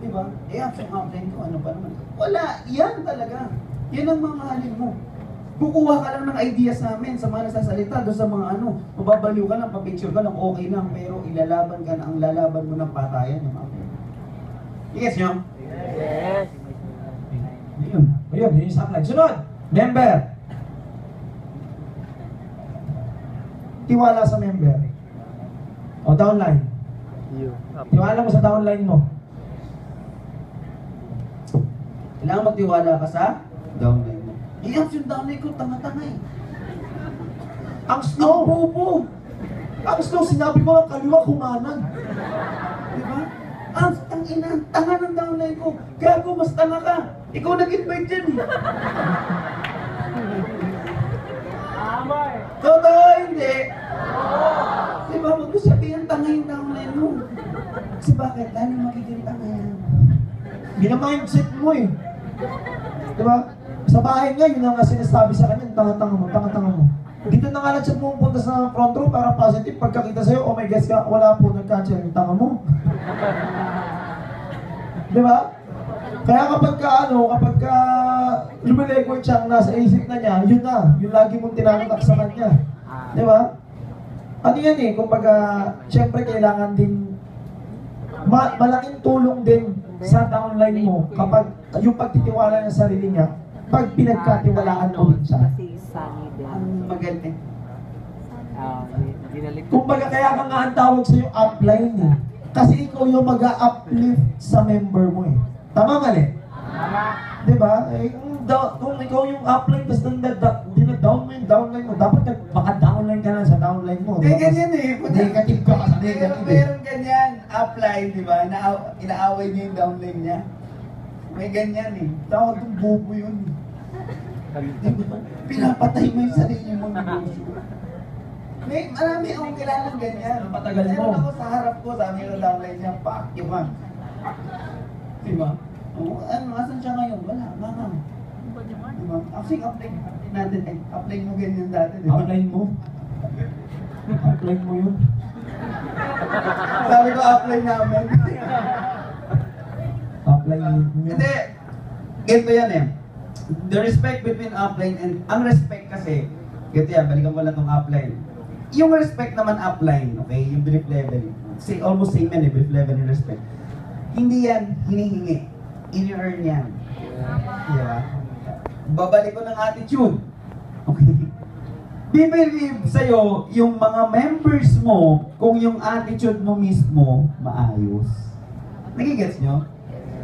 Di ba? Eh, ang upline ko, ano pa naman? Wala, yan talaga. Yan ang mamahalin mo. Kukuha ka lang ng ideas namin sa mga nasasalita, doon sa mga ano, mababaliw ka lang, papicture ka lang, okay lang, pero ilalaban ka na, ang lalaban mo ng patayan yung upline. Yes, nyo? Yes! Ayun. Ayun. Yun yung supply. Sunod. Member. Tiwala sa member. O downline. You. Tiwala mo sa downline mo. Kailangan magtiwala ka sa downline mo. Iyan yung downline ko, tanga-tanga eh. Ang slow. Bobo! Ang slow. Sinabi ko lang kaliwa kumanan. Di ba? Ang tangina, tanga ng downline ko. Gago, mas tanga ka. Ikaw nag-invite dyan eh. Tama eh! Totoo, hindi. Di ba, huwag mo sabihin tanga yung downline mo. Kasi bakit? Lalo magiging tanga yan. Ginamindset mo eh. Diba? Sa bahay nga, yun ang sinasabi sa kanya, tanga-tanga mo. Dito na nga lang siya pumunta sa front row para positive. Pagkakita sa'yo, oh my God ka, wala po, nag-cancel yung tanga mo. Diba? Kaya kapag lumiligward siya, nasa isip na niya, yun na, yung lagi mong tinatatak sa kanya. Diba? Ano yan eh, kumbaga, syempre kailangan din, malaking tulong din sa downline mo kapag yung pagtitiwala ng sarili niya, pag pinagkatiwalaan mo din siya. Ang magaling. Kumbaga kaya ka nga ang tawag sa'yo upline eh. Kasi ikaw yung mag-uplift sa member mo eh. Tama mali? Diba? Eh, kung ikaw yung upline, tapos dina-down mo yung downline mo, dapat maka-downline ka na sa downline mo. Hindi, ganyan eh. Negative ka kasi negative eh. Meron ganyan, upline, di ba? Inaaway niya yung downline niya. May ganyan eh. Tawag yung bobo yun. Diba? Pinapatay mo yung sarili mo negosyo. Marami akong kilalang ganyan. Patagal mo. Meron ako sa harap ko, sabi ng downline niya, pak, yung man. Diba? Asan siya ngayon? Wala, mama. Diba? Actually, upline natin. Upline mo ganyan dati, diba? Upline mo? Upline mo yun? Sabi ko, upline namin. Upline mo yun? Hindi. Ganito yan eh. The respect between upline and... Ang respect kasi, ganito yan, balikan ko lang tong upline. Yung respect naman upline, okay? Yung belief level. Almost same yan eh, belief level and respect. Hindi yan hinihingi. In-earn yan. Diba? Babalik ko ng attitude. Okay? Bibelieve sa'yo yung mga members mo kung yung attitude mo mismo maayos. Nagigets nyo?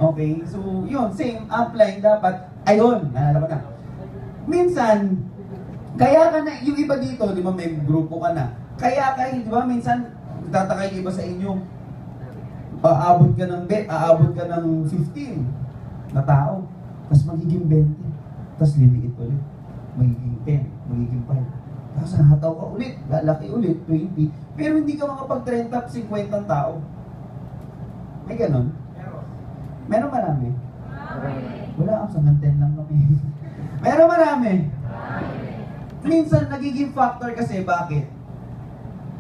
Okay? So, yun, same upline dapat. Ayun, naalala ko na. Minsan, kaya ka na, yung iba dito, di ba may grupo ka na. Kaya ka, di ba, minsan, tataka yung iba sa inyo, aabot ka ng 15 na tao, tapos magiging 20, tapos liliit ulit, magiging 10, magiging 5, tapos nahataw ka ulit, lalaki ulit, 20, pero hindi ka makapag-30 up 50 tao. May ganon? Meron marami? Wala, sa 10 lang kami. Meron marami? Minsan nagiging factor kasi, bakit?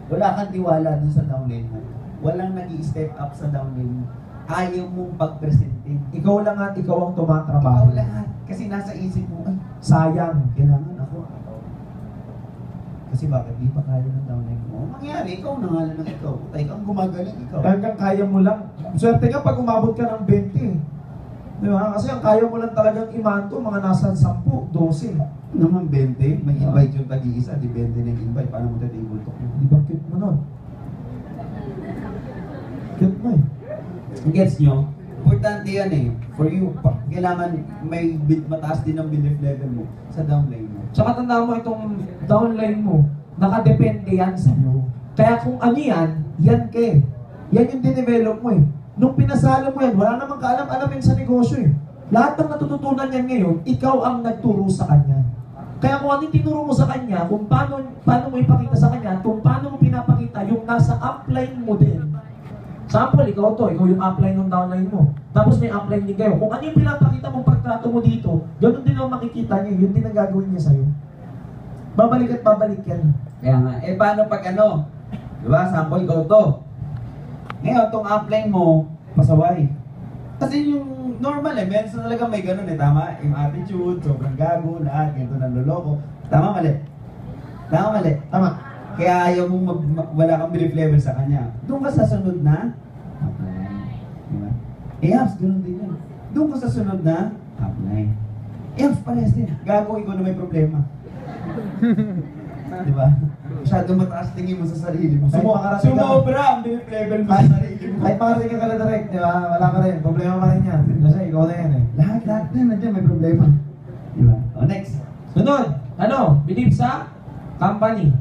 Wala kang tiwala dun sa downline mo. Walang nag-i-step up sa downline mo. Ayaw mong pag-presentin. Ikaw lang at ikaw ang tumatrabaho. Ikaw lahat. Kasi nasa isip mo, ay, Sayang. kailangan ako. Kasi bakit di pa kaya ng downline mo? Ang mangyari, ikaw na nga lang ng ikaw. Tayo kang gumagaling ikaw. Hanggang kaya mo lang. Swerte nga pag umabot ka ng 20. Di ba? Kasi ang kaya mo lang talagang imanto, mga nasa 10, 12. Naman 20, may invite yung tag-iisa, di 20 na yung invite. Paano mo table talk yun? Di ba cute mo nun? Cute mo eh. Gets nyo? Importante yan eh. For you, kailangan may mataas din ang belief level mo sa downline mo. Tsaka tandaan mo itong downline mo, nakadepende yan sa'yo. Kaya kung ano yan, yan ka eh. Yan yung dinevelop mo eh. Nung pinasalo mo yan, wala namang kaalam-alamin sa negosyo eh. Lahat ng natututunan yan ngayon, ikaw ang nagturo sa kanya. Kaya kung ano yung tinuro mo sa kanya, kung paano mo ipakita sa kanya, kung paano mo pinapakita yung nasa upline mo din. Sample, ikaw yung upline ng downline mo. Tapos may upline din kayo. Kung ano yung pinapakita mong pagtrato mo dito, ganoon din ang makikita niya, yun din ang gagawin niya sa'yo. Babalik at babalik yan. Kaya nga, paano pag ano? Diba, sample, ikaw to. Ngayon, tong upline mo, pasaway. Kasi yung normal meron talaga may ganun tama? Yung attitude, sobrang gago, lahat, ganito nanloloko. Tama, mali? Tama, mali? Tama. Kaya ayaw mong wala kang belief level sa kanya. Doon ka sa sunod na upline. Diba? Abs, ganun din yun. Doon ka sa sunod na upline. Abs, parehas din. Gago, ikaw na may problema. Diba? Masyado mataas tingin mo sa sarili mo. Sumobra ang belief level mo sa sarili mo. Kahit makarating ka na direct, di ba? Wala ka rin. Problema pa rin yan. Kasi ikaw na yan eh. Lahat na nandiyan may problema. Diba? O, next. Sunod, believe sa company.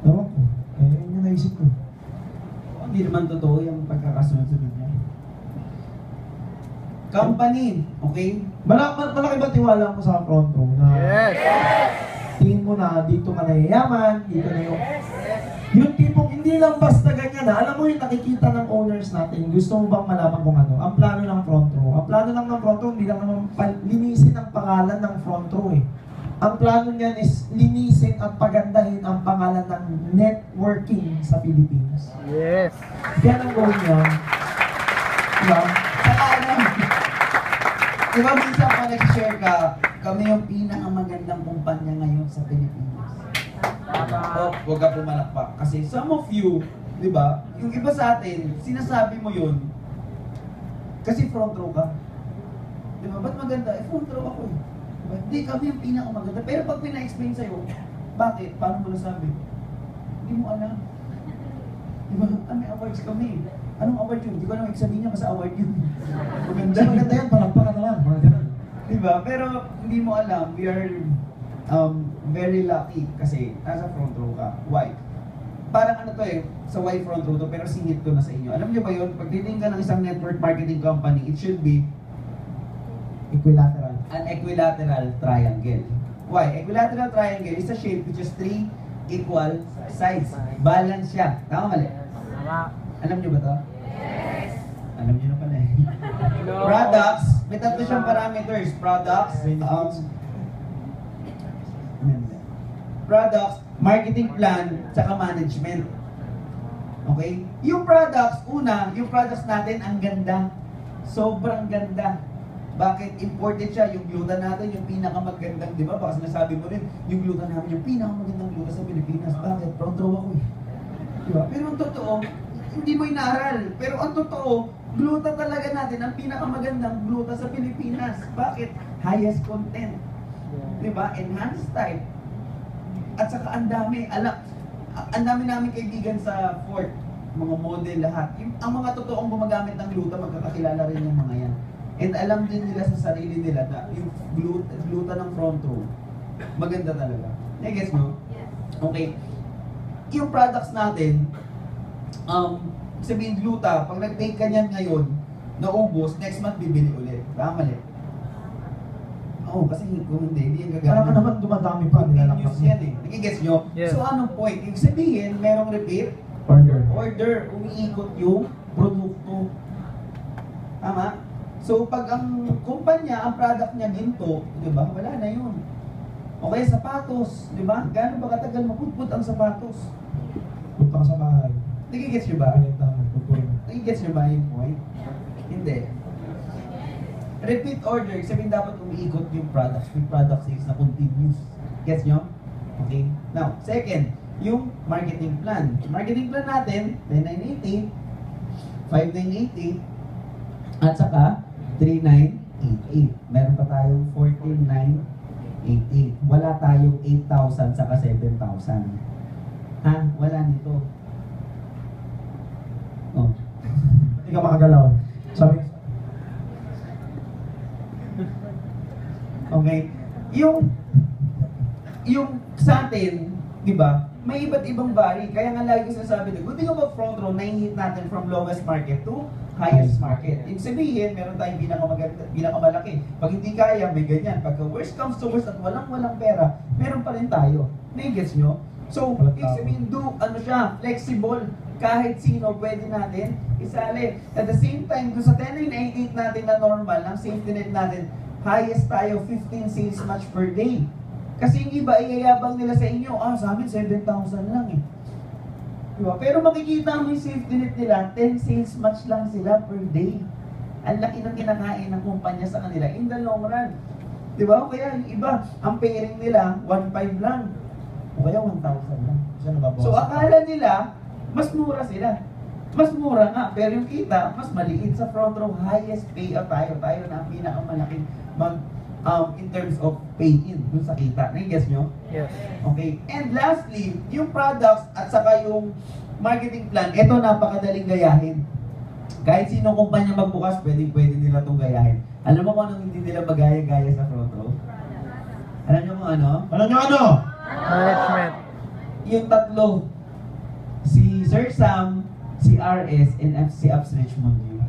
Ewan ko. Yun yung naisip ko. Hindi naman totoo yung pagkakasunod-sunod niya. Company, okay? Malaki ba tiwala mo sa front row na tingin mo na dito ka nayayaman, dito na yung Yung tipong hindi lang basta ganyan ha. Alam mo yung nakikita ng owners natin, gusto mo bang malaman kung ano? Ang plano ng front row. Ang plano lang ng front row, hindi lang naman linisin ang pangalan ng front row eh. Ang plano niyan is linisin at pagandahin ang pangalan ng networking sa Philippines. Yes. Yan ang goal niya. Diba? Saka ano, di ba minsan pa nag-share ka, kami yung pinakamagandang kumpanya ngayon sa Pilipinas. Oh, huwag ka pumalakpak. Kasi some of you, di ba, yung iba sa atin, sinasabi mo yun, kasi front row ka. Di ba, ba't maganda? Eh, front row ako eh. Diba? Hindi, kami yung pinakamaganda. Pero pag pina-explain sa'yo, bakit? Paano mo nasabi? Hindi mo alam. Di ba? May awards kami. Anong award yun? Hindi ko alam sabihin niya, basta award yun. Maganda. Maganda yan, palakpakan na lang. Mga ganun. Diba? Pero hindi mo alam, we are very lucky kasi nasa front row ka. Why? Parang ano to eh, sa why front row to, pero singit ko na sa inyo. Alam niyo ba yun? Pag titingin ka ng isang network marketing company, it should be Equilateral. an equilateral triangle. Why? Equilateral triangle is a shape which is 3 equal sides. Balance siya. Tama mali? Tama. Alam niyo ba to? Yes! Alam niyo na pala eh. No. Products, may tatlo siyang parameters. Products, marketing plan, tsaka management. Okay? Yung products, una, yung products natin, ang ganda. Sobrang ganda. Bakit? Imported siya. Yung gluta natin, yung pinakamagandang, di ba? Baka sinasabi mo rin, yung gluta namin, yung pinakamagandang gluta sa Pilipinas. Bakit? Front row ako eh. Di ba? Pero ang totoo, hindi mo inaaral. Pero ang totoo, gluta talaga natin ang pinakamagandang gluta sa Pilipinas. Bakit? Highest content. Di ba? Enhanced type. At saka ang dami, ang dami namin kaibigan sa Fort, mga model, lahat. Ang mga totoong gumagamit ng gluta, magkakakilala rin yung mga yan. And alam din nila sa sarili nila na yung gluta ng front row, maganda talaga. I-guess nyo? Okay. Yung products natin, sabihin gluta, pag nag-take ka niyan ngayon, naubos, next month bibili ulit. Tama mali? Oo, kasi kung hindi yung Parang gagana. ka naman dumadami pa, nilalakpak Continuous niya. yan eh. Nagigets nyo? Yes. So anong point? Ibig sabihin, merong repeat, order, umiikot yung produkto. Tama? So pag ang kumpanya, ang product niya ginto, di ba? Wala na yun. Okay, sapatos, di ba? Gaano ba katagal maputput ang sapatos? Punta ka sa bahay. Nagigets nyo ba? Pinita mo, pupulong. Nagigets nyo ba yung point? Hindi. Repeat order, sabihin dapat umiikot yung products. Yung product sales na continuous. Gets nyo? Okay? Now, second, yung marketing plan. Marketing plan natin, 10,980, 5,980, at saka 3,988. Meron pa tayong 14,988. Wala tayong 8,000 saka 7,000. Ha? Wala nito. Oh. Hindi ka makagalaw. Sabi, Okay? Yung sa atin, di ba, may iba't ibang vary. Kaya nga lagi ko sinasabi na, good thing about front row, nai-hit natin from lowest market to highest market. Ibig sabihin, meron tayong pinakamalaki. Pag hindi kaya, may ganyan. Pagka worst comes to worst at walang pera, meron pa rin tayo. Nai-gets nyo? So, ibig sabihin, flexible. Kahit sino, pwede natin isali. At the same time, kung sa 10,988 natin na normal, ang safety net natin, highest tayo, 15 sales match per day. Kasi yung iba, iyayabang nila sa inyo, sa amin 7,000 lang eh. Diba? Pero makikita mo yung safety net nila, 10 sales match lang sila per day. Ang laki ng kinakain ng kumpanya sa kanila in the long run. Diba? Kaya yung iba, ang pairing nila, 1,500 lang. O kaya 1,000 lang. So akala nila, mas mura sila. Mas mura nga, pero yung kita, mas maliit sa front row, highest payout tayo. Tayo na ang pinakamalaking in terms of pay-in dun sa kita. Nai-guess nyo? Yes. Okay. And lastly, yung products at saka yung marketing plan, ito napakadaling gayahin. Kahit sino kumpanya magbukas, pwede nila itong gayahin. Alam mo kung anong hindi nila magaya-gaya sa front row? Alam nyo kung ano? alam nyo ano? Management. Yung tatlo, si Sir Sam, si RS, and si Abs Richmond yun.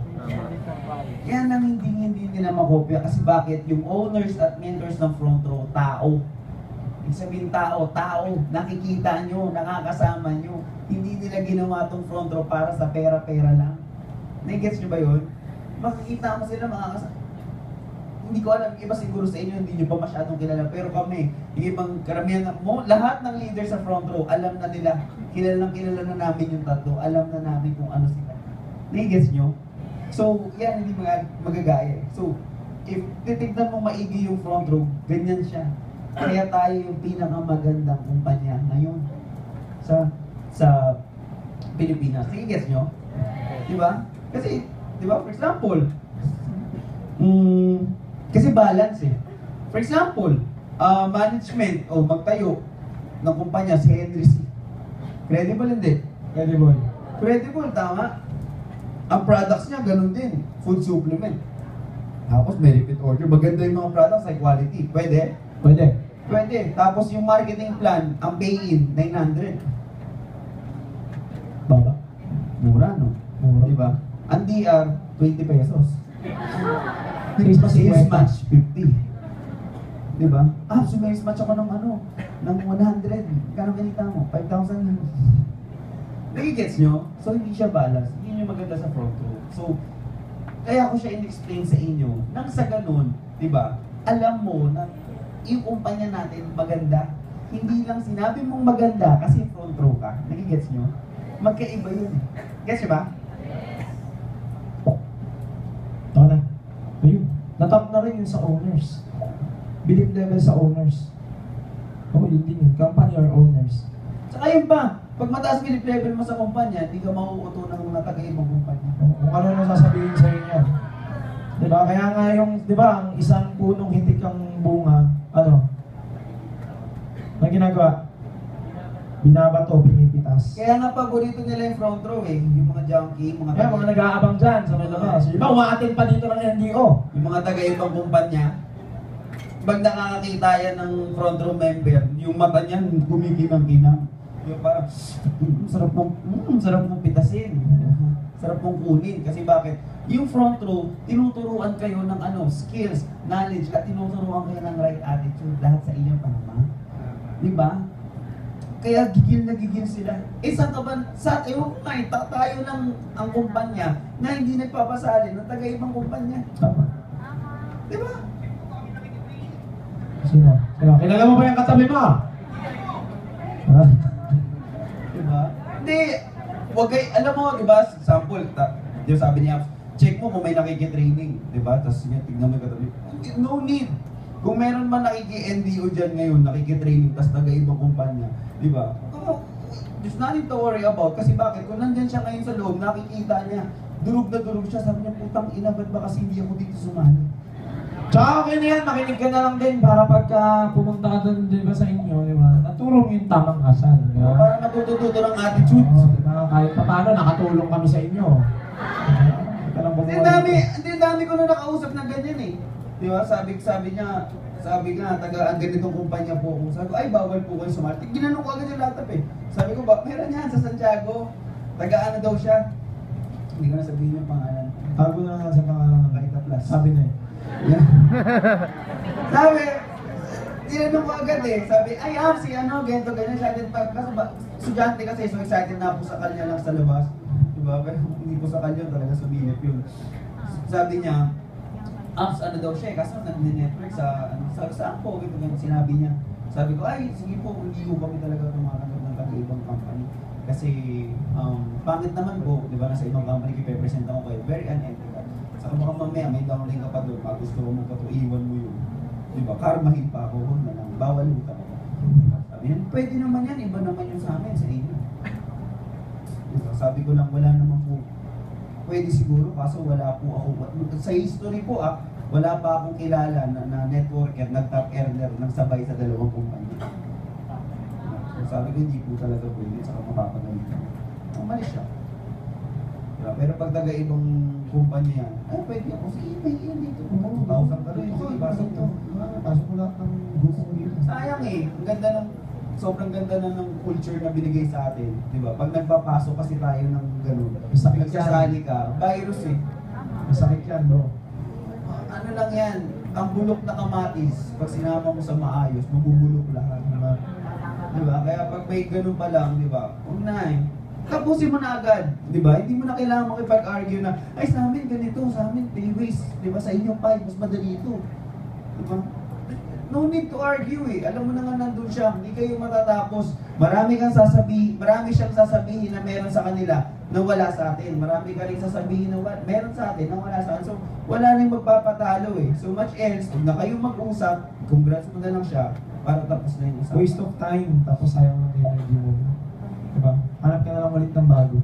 Yan ang hindi nila makopya kasi bakit? Yung owners at mentors ng front row, tao. Ibig sabihin tao, nakikita nyo, nakakasama nyo. Hindi nila ginawa tong front row para sa pera-pera lang. Nagets nyo ba yun? Makikita mo sila makakasama. Hindi ko alam, iba siguro sa inyo, hindi nyo pa masyadong kilala. Pero kami, yung ibang karamihan mo, lahat ng leader sa front row, alam na nila, kilala na namin yung tatlo, alam na namin kung ano sila. Nagets nyo? So, yan, hindi magagaya. So, if titignan mo maigi yung front row, ganyan siya. Kaya tayo yung pinakamagandang kumpanya ngayon sa Pilipinas. Sige, gets nyo? Diba? Kasi, diba, for example, kasi balance eh. For example, management o magtayo ng kumpanya si Henry C. Credible hindi? Credible. Credible, tama. Ang products niya, ganun din. Food supplement. Tapos may repeat order. Maganda yung mga products, high quality. Pwede? Pwede. Pwede. Tapos yung marketing plan, ang pay-in, 900. Baba. Mura, no? Mura. Diba? Ang DR, 20 pesos. Christmas Sales 50. match, 50. Diba? So may match ako ng ng 100. Kano kinita mo? 5,000 lang. Nagigets nyo? So hindi siya balance. Hindi nyo maganda sa front row. So, kaya ko siya in-explain sa inyo. Nang sa ganun, diba? Alam mo na yung kumpanya natin maganda. Hindi lang sinabi mong maganda kasi front row ka. Nagigets nyo? Magkaiba yun. Gets nyo ba? Ito na. Ayun. Natap na rin yun sa owners. Belief level sa owners. Oo, yun din yun. Company or owners. Saka yun pa, pag mataas belief level mo sa kumpanya, hindi ka mauuto ng mga taga-ibang kumpanya. Kung ano nang sasabihin sa inyo. Diba? Kaya nga yung, diba, ang isang punong hitik ang bunga, ano ginagawa? Binabato, pinipitas. Kaya nga paborito nila yung front row eh, yung mga junkie, Kaya mga nag-aabang dyan sa may labas. Iba, umaatin pa dito ng NDO. yung mga taga-ibang kumpanya, pag nakakakita yan ng front row member, yung mata niyan kumikinang-kinang. Yung parang, sarap mong pitasin. Sarap mong kunin. Kasi bakit? Yung front row, tinuturuan kayo ng skills, knowledge, at tinuturuan kayo ng right attitude. Lahat sa inyo pa naman. Diba? Kaya gigil na gigil sila. Saan ka ba? Ewan ko nga eh, tayo lang ang kumpanya na hindi nagpapasali ng taga-ibang kumpanya. Tama. Diba? Sino? Kilala mo ba yung katabi mo? Ha? Diba? Hindi. Wag kayo, alam mo, diba? Sample, diba sabi niya, check mo kung may nakikitraining. Diba? Tapos tignan mo yung katabi. No need. Kung meron man nakiki-NDO dyan ngayon, nakikitraining, tapos taga-ibang kumpanya, di ba? There's nothing to worry about. Kasi bakit? Kung nandyan siya ngayon sa loob, nakikita niya, durog na durog siya, sabi niya, putang ina, ba't ba kasi hindi ako dito sumali? Tsaka okay na yan, makinig ka na lang din para pagka pumunta ka doon, di ba, sa inyo, di ba? Natulong yung tamang asal, di ba? Para natututo ng attitude. Oo, di ba? Kahit pa paano, nakatulong kami sa inyo. Hindi dami ko na nakausap ng ganyan eh. Di ba? Sabi nga, ang ganitong kumpanya po ako. Sabi ko, ay, bawal po kayo sumali. Ginanong ko agad yung laptop eh. Sabi ko, meron yan sa Santiago. Taga-ano daw siya. Hindi ko na sabihin yung pangalan. Tago na lang sa pangalan. Marita Plus. Sabi na eh. Yeah. Sabi, tinanong ko agad eh. Sabi, ay, si ganito, ganyan. Excited pa. Kaso estudyante kasi, so excited na po sa kanya lang sa labas. Diba? Pero hindi po sa kanya talaga sumilip yun. Sabi niya, ano daw siya eh, kaso nag-network sa, saan po, ganito, sinabi niya. Sabi ko, ay, sige po, hindi ko kami talaga tumatanggap ng taga-ibang company. Kasi, pangit naman po, di ba, nasa ibang company, kipepresent ako kayo, very unethical. Saka baka mamaya, may downline ka pa doon, gusto mo pa ito, iwan mo yun. Di ba, karmahin pa ako, huwag na lang, bawal mo ka pa. Sabi niya, pwede naman yan, iba naman yung sa amin, sa inyo. Diba, sabi ko lang, wala naman po. Pwede siguro, kaso wala po ako. Sa history po wala pa akong kilala na networker, nag-top earner, nagsabay sa dalawang kumpanya. So sabi ko, hindi po talaga pwede, saka mapapagalitan. Umalis siya. Diba? Pero pag taga-ibang kumpanya yan, ay pwede ako, sige, may iyan dito. 2,000 ka rin, sige, pasok to. Pasok ko lahat ng gusto ko dito. Sayang eh, ang ganda sobrang ganda na ng culture na binigay sa atin, di ba? Pag nagpapasok kasi tayo ng gano'n, nagsasali ka, virus eh. Masakit yan, bro. Ano lang yan, ang bulok na kamatis, pag sinama mo sa maayos, mabubulok lahat. Diba? Kaya pag may ganun pa lang, diba? Huwag na eh. Tapusin mo na agad, di ba? Hindi mo na kailangan makipag-argue na, ay sa amin ganito, sa amin 3 ways, di ba? Sa inyo 5, mas madali ito. Di ba? No need to argue eh. Alam mo na nga nandun siya, hindi kayo matatapos. Marami siyang sasabihin na meron sa kanila na wala sa atin. Marami ka rin sasabihin na meron sa atin na wala sa atin. So, wala nang magpapatalo eh. So much else, kung na kayo mag-usap, congrats mo na lang siya para tapos na yung usapan. Waste of time, tapos sayang ng energy mo. Diba? Hanap ka na lang ulit ng bago.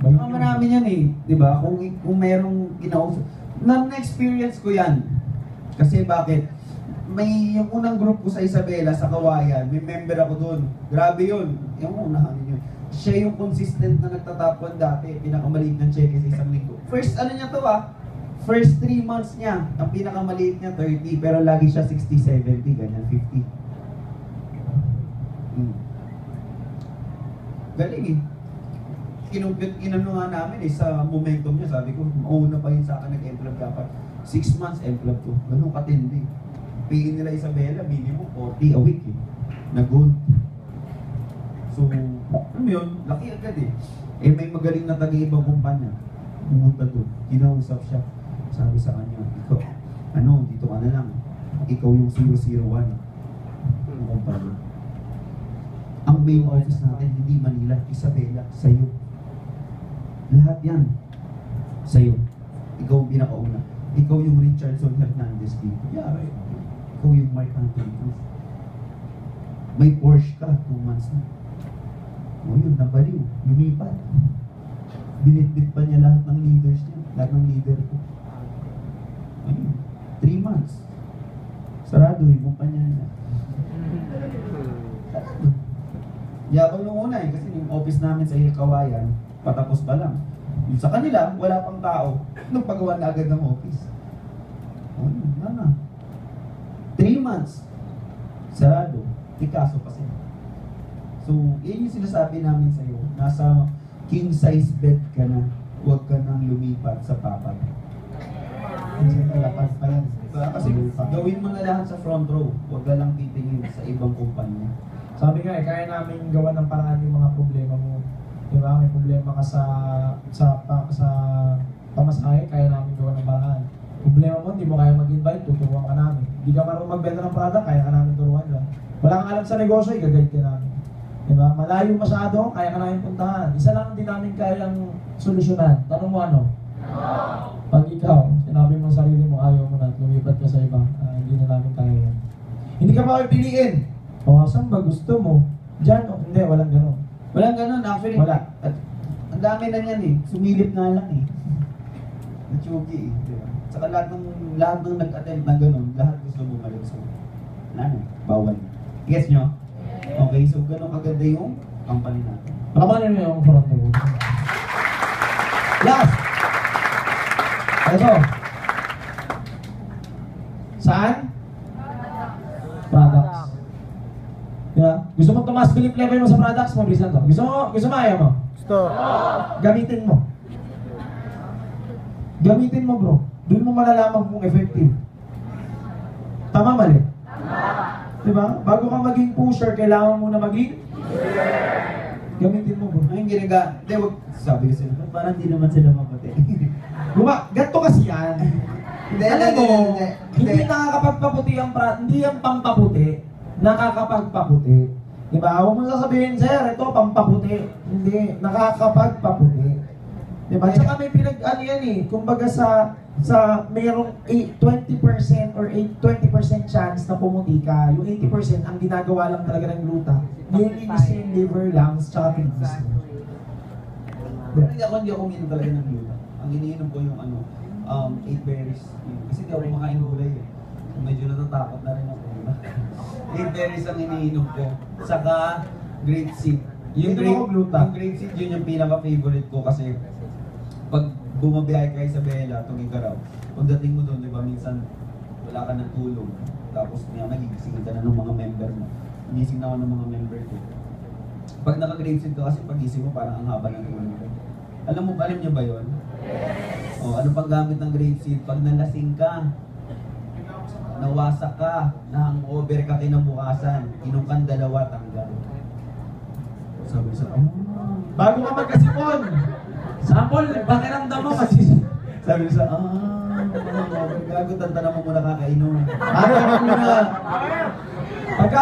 Marami yan eh, di ba? Kung merong kinausap. Na-experience ko yan. Kasi bakit? May yung unang group ko sa Isabela, sa Kawayan, may member ako doon. Grabe yun. Yung unahan yun. Siya yung consistent na nagtatapon dati. Pinakamaliit ng cheque sa isang linggo. First, ano niya to First 3 months niya, ang pinakamaliit niya 30, pero lagi siya 60, 70, ganyan, 50. Galing eh. Inano nga namin eh, sa momentum niya, sabi ko, mauna pa yun sa akin, nag-employ ka pa. 6 months, employ ko. Ganun katindi. Pingin nila Isabela, minimum 40 a week eh, na gold. So, ano yun, laki agad eh. Eh may magaling na taga-ibang kumpanya. Pumunta doon, kinausap siya. Sabi sa kanya, ikaw, dito ka na lang. Ikaw yung 001. Kumpanya. Ang main office natin, hindi Manila, Isabela, sa'yo. Lahat yan, sa'yo. Ikaw ang pinakauna. Ikaw yung Richardson Hernandez dito. Yeah, right. Ikaw yung Mark Anthony Cruz. May Porsche ka, 2 months na. O yun, nabaliw, lumipat. Binitbit pa niya lahat ng leaders niya, lahat ng leader ko. Ayun, 3 months. Sarado yung kumpanya niya. Sarado. Yabang nung una eh, kasi yung office namin sa Kawayan, patapos pa lang. Yung sa kanila, wala pang tao. Nung pagawa na agad ng office. O yun, na. 3 months. Sarado. Ikaso pa sila. So, yun yung sinasabi namin sa'yo. Nasa king size bed ka na. Huwag ka nang lumipat sa papag. Kasi kalapag pa yan. Diba? Kasi gawin mo na lahat sa front row. Huwag ka lang titingin sa ibang kumpanya. Sabi nga kaya namin gawa ng paraan yung mga problema mo. Diba? May problema ka sa pamasahe, kaya namin gawa ng paraan. Problema mo, hindi mo kaya mag-invite, tuturuan ka namin. Hindi ka marunong magbenta ng product, kaya ka namin turuan lang. Wala kang alam sa negosyo, i-guide ka namin. Diba? Malayo masyado, kaya ka namin puntahan. Isa lang din namin kayang solusyonan. Tanong mo ano? Pag ikaw, sinabi mo sa sarili mo, ayaw mo na, lumipat ka sa iba, hindi na namin kaya yan. Hindi ka pa pipiliin. O, saan ba gusto mo? Diyan, o hindi, walang gano'n. Walang ganun, actually. Wala. At ang dami na yan eh. Sumilip na lang eh. Nachugi eh. Diba? Saka lahat ng nag-attempt na ganun, lahat gusto bumalik. So, bawal. Guess nyo? Okay, so ganun kaganda yung company natin. Pakabanin mo yung front row. Last! Ito. Saan? Products. Yeah. Gusto mo tumaas belief level mo sa products mo, bilisan to. Gusto mo, ayaw mo? Gusto. Gamitin mo. Gamitin mo, bro. Doon mo malalaman kung effective. Tama, mali? Diba? Bago ka maging pusher, kailangan mo na maging gamitin mo, bro. Ayun ginaga. Hindi, wag. Sabi kasi, parang di naman sila mapati. Ganto kasi yan. Alam mo, hindi nakakapagpaputi ang hindi ang pampaputi, nakakapagpaputi. Diba? Huwag mo sasabihin, sir, ito pampaputi. Hindi, nakakapagpaputi. Diba? Tsaka may yan eh, kumbaga sa mayroong 20% or 20% chance na pumuti ka, yung 80% ang ginagawa lang talaga ng gluta, nililinis yung liver, lungs, tsaka kidneys mo. Hindi ako uminom talaga ng gluta. Ang iniinom ko yung 8 berries. Kasi hindi ako kumakain ng gulay eh. So, medyo natatakot na rin ako. 8 berries ang iniinom ko. Saka grape seed. Yung grape seed, yun yung pinaka-favorite ko kasi pag bumabiyahe ka sa Isabela, Tugigaraw, pagdating mo doon, di ba, minsan wala ka ng tulog. Tapos nagigising ka na ng mga member mo. Gising na ako ng mga member ko. Pag naka-grape seed ka kasi pagising mo parang ang haba ng tulog. Alam niyo ba yun? O, ano pang gamit ng grape seed? Pag nalasing ka, nawasak ka, na-hangover ka kinabukasan, inom kang 2, tanggal. Sabi sa, Bago ka magkasipon. Sample, pakiramdam mo kasi. sabi sa, hangover, gago, tantana mo muna kakainom. Pagka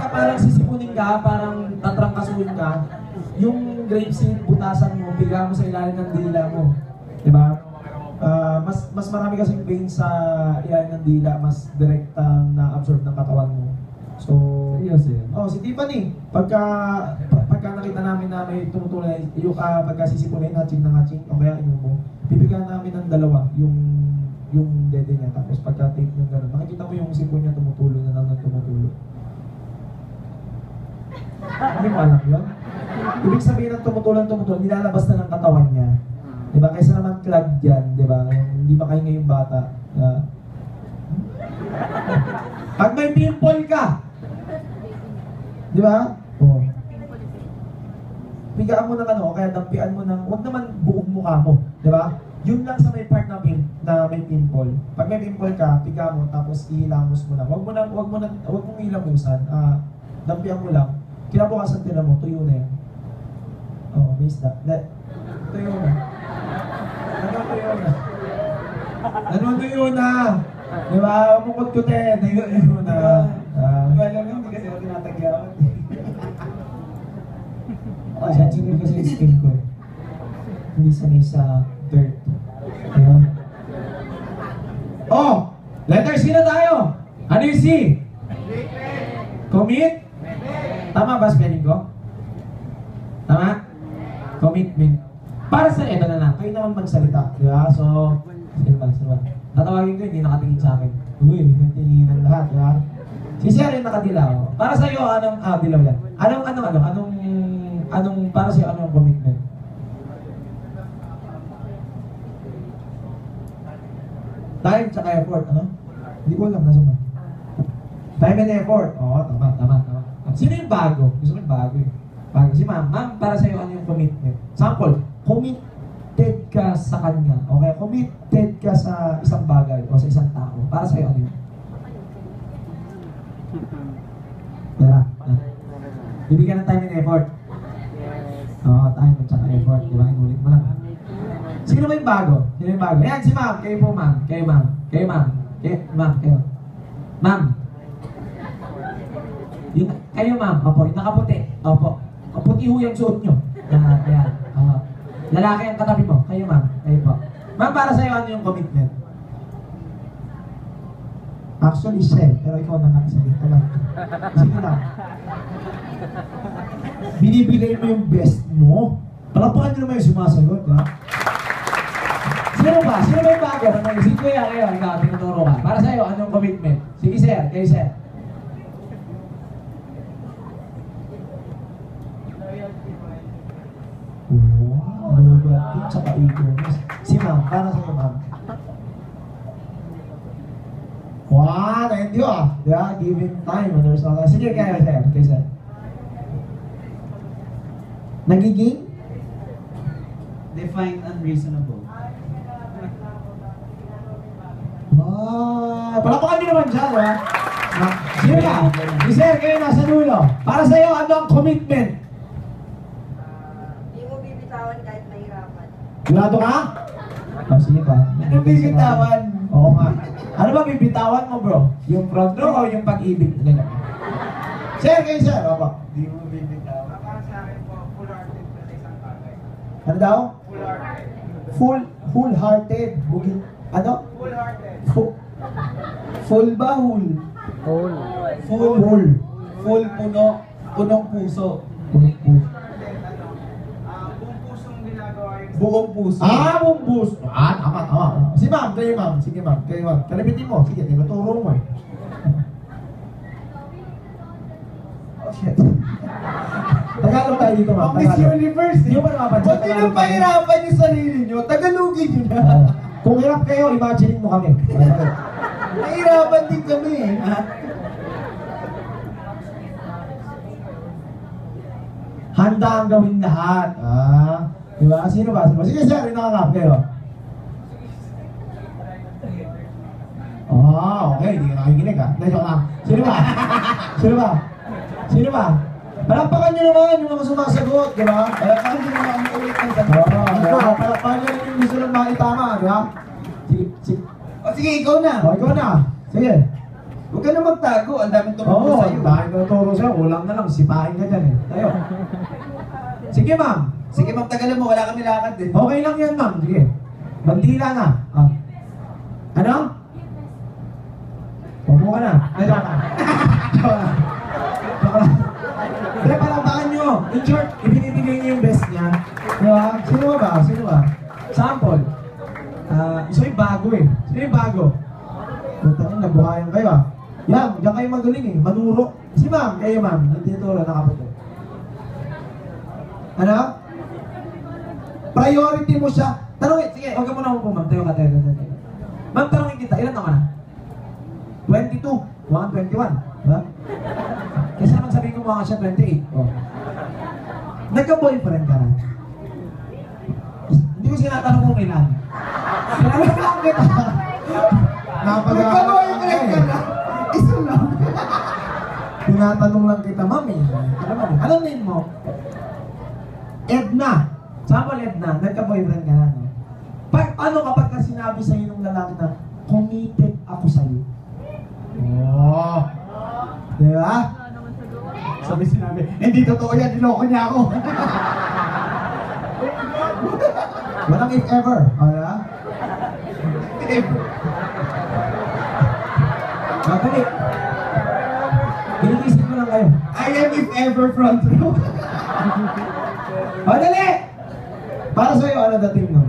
parang sisipunin ka, parang tatrangkasuhin ka, yung grapeseed, butasan mo, biga mo sa ilalim ng dila mo. Diba? Mas marami kasing pain sa ilalim ng dila, mas direktang na-absorb ng katawan mo. So, Seryoso yun? si Tiffany, pagka nakita namin na may tumutulay, yung pagka sisipunin, hatching na hatching, o kaya inom mo, bibigyan namin ng 2, yung dede niya, tapos pagka tape ng gano'n, makikita mo yung sipon niya tumutulo na lang ng tumutulo. Hindi mo alam yun? Ibig sabihin ng tumutulo, nilalabas na ng katawan niya. Diba? Kaysa naman clog dyan, diba? Hindi ba kayo ngayong bata? Pag may pimple ka, diba? Pigaan mo ng kaya dampian mo ng, huwag naman buong mukha mo, diba? Yun lang sa may part na may pimple. Pag may pimple ka, piga mo, tapos ihilamos mo lang. Huwag mong hilamusan. Dampian mo lang. Kinabukasan tila mo, tuyo na yan. May isda. Tuyo na. Ano tuyo na? Diba? Huwag mong kutkutin. Tuyo na. Wala lang, hindi kasi ako tinatagyawan. Sensitive kasi yung skin ko. Hindi sanay sa dirt. Ayun. Letter C na tayo. Ano yung C? Commit? Tama ba spelling ko? Tama? Commitment. Para sa ito na lang, kayo naman magsalita. Diba? So, sino ba? Tatawagin ko, hindi nakatingin sa akin. Uy, tingin ng lahat. Diba? Si Sir yung nakadilaw. Para sa iyo, anong dilaw yan? Para sa iyo, anong commitment? Time tsaka effort, ano? Hindi ko alam, nasa ba? Time and effort. Oo, tama. Sino yung bago? Gusto ko yung bago eh. Bago. Si ma'am. Ma'am, para sa'yo, ano yung commitment? Sample, committed ka sa kanya. Okay, committed ka sa isang bagay o sa isang tao. Para sa'yo, ano yun? Tara. Bibigyan ng time and effort. Oo, time at saka effort. Diba? Inulit mo lang. Sino ba yung bago? Yan, si ma'am. Kayo po, ma'am. Kayo, ma'am. Kayo. Ma'am. Kayo, ma'am. Opo, yung nakaputi. Opo. Puti ho yung suot nyo. Yan. Lalaki ang katabi mo. Kayo, ma'am. Kayo po. Ma'am, para sa'yo, ano yung commitment? Actually, Shell. Pero ikaw na nakasalita lang. Sige lang. Binibigay mo yung best mo. Palapakan nyo naman yung sumasagot, ha? Sino ba yung bago? Si Kuya, kayo, ikaw, tinuturo ka. Para sa'yo, anong commitment? Sige, sir. Kayo, sir. Wow, loyalty, tsaka eagerness. Si ma'am, para sa'yo, ma'am. Wow, thank you, ah. Yeah, giving time. Sige, kayo, sir. Kayo, sir. Nagiging? Define unreasonable. Palapakan nyo naman dyan, ha? Sige ka. Sir, kayo nasa dulo. Para sa'yo, ano ang commitment? Hindi mo bibitawan kahit mahirapan. Sigurado ka? Sige ka. Anong bibitawan? Oo nga. Ano ba bibitawan mo, bro? Yung front row o yung pag-ibig? Sir, kayo, sir. Opo. Hindi mo bibitawan. Para sa akin po, full-hearted na isang bagay. Ano daw? Full-hearted. Full-hearted. Ano? Full-hearted. Full ba? Full. Full. Full puno. Punong puso. Buong puso. Buong pusong ginagawa yung... Buong puso. Buong puso. Tama. Si ma'am, kayo ma'am. Sige ma'am, kayo ma'am. Kalibitin mo. Sige, tinuturo mo eh. Oh shit. Tagalog tayo dito ma'am. Miss Universe. Hindi mo ba napapansin? Ba't nyo pahirapan yung sarili nyo? Tagalogin nyo na. Kung hirap kayo, imagine mo kami. Nahirapan din kami eh. Handa ang gawin lahat. Diba? Sino ba? Sige sir, nakakap kayo. Okay, hindi ka nakikinig ha. Hindi, joke lang. Sino ba? Sino ba? Sino ba? Palakpakan nyo naman yung mga sumasagot, di ba? Palakpakan nyo naman ang ulit ng sagot. Oo, palakpakan nyo rin yung gusto ng mga itama, di ba? Sige. O sige, ikaw na. O, ikaw na. Sige. Huwag ka na magtago. Ang daming tumuturo Oo, sa'yo. dahil tuturo sa'yo, kulang na lang, sipahin ka dyan eh. Tayo. Sige ma'am. Sige, ma'am, tagalan mo. Wala kami lakad eh. Okay lang yan ma'am, sige. Bandila na. Ah. Ano? Upo ka na. Ay, joke lang. Joke lang. Joke lang. Pero palakpakan nyo. In short, ibinibigay niyo yung best niya. Di ba? Sino ba? Sino ba? Sample. Isa yung bago eh. Sino yung bago? Putang ina, nabuhayan kayo ah. Yan, diyan kayo magaling eh. Manuro. Si ma'am, kayo ma'am. Nagtituro, nakaputo. Ano? Priority mo siya. Tanungin, sige, huwag ka muna upo ma'am. Tayo ka, tayo. Ma'am, tanungin kita, ilan naman na? 22. Mukhang 21. Diba? Kasi naman sabihin ko mukha siya 28. Oh. Nagka-boyfriend ka na? Hindi ko sinatanong kung ilan. Sinatanong lang kita. Nagka-boyfriend ka na? Isa lang. Tinatanong lang kita, mami. Anong name mo? Edna. Sample Edna, nagka-boyfriend ka na, no? Paano kapag ka sinabi sa'yo ng lalaki na committed ako sa'yo? Oh. Di ba? Sabi sinabi, hindi totoo yan, niloko niya ako. Walang if ever. O, di ba? Madali. Iniisip ko lang kayo. I am if ever front row. Madali! Para sa'yo, ano dating nun?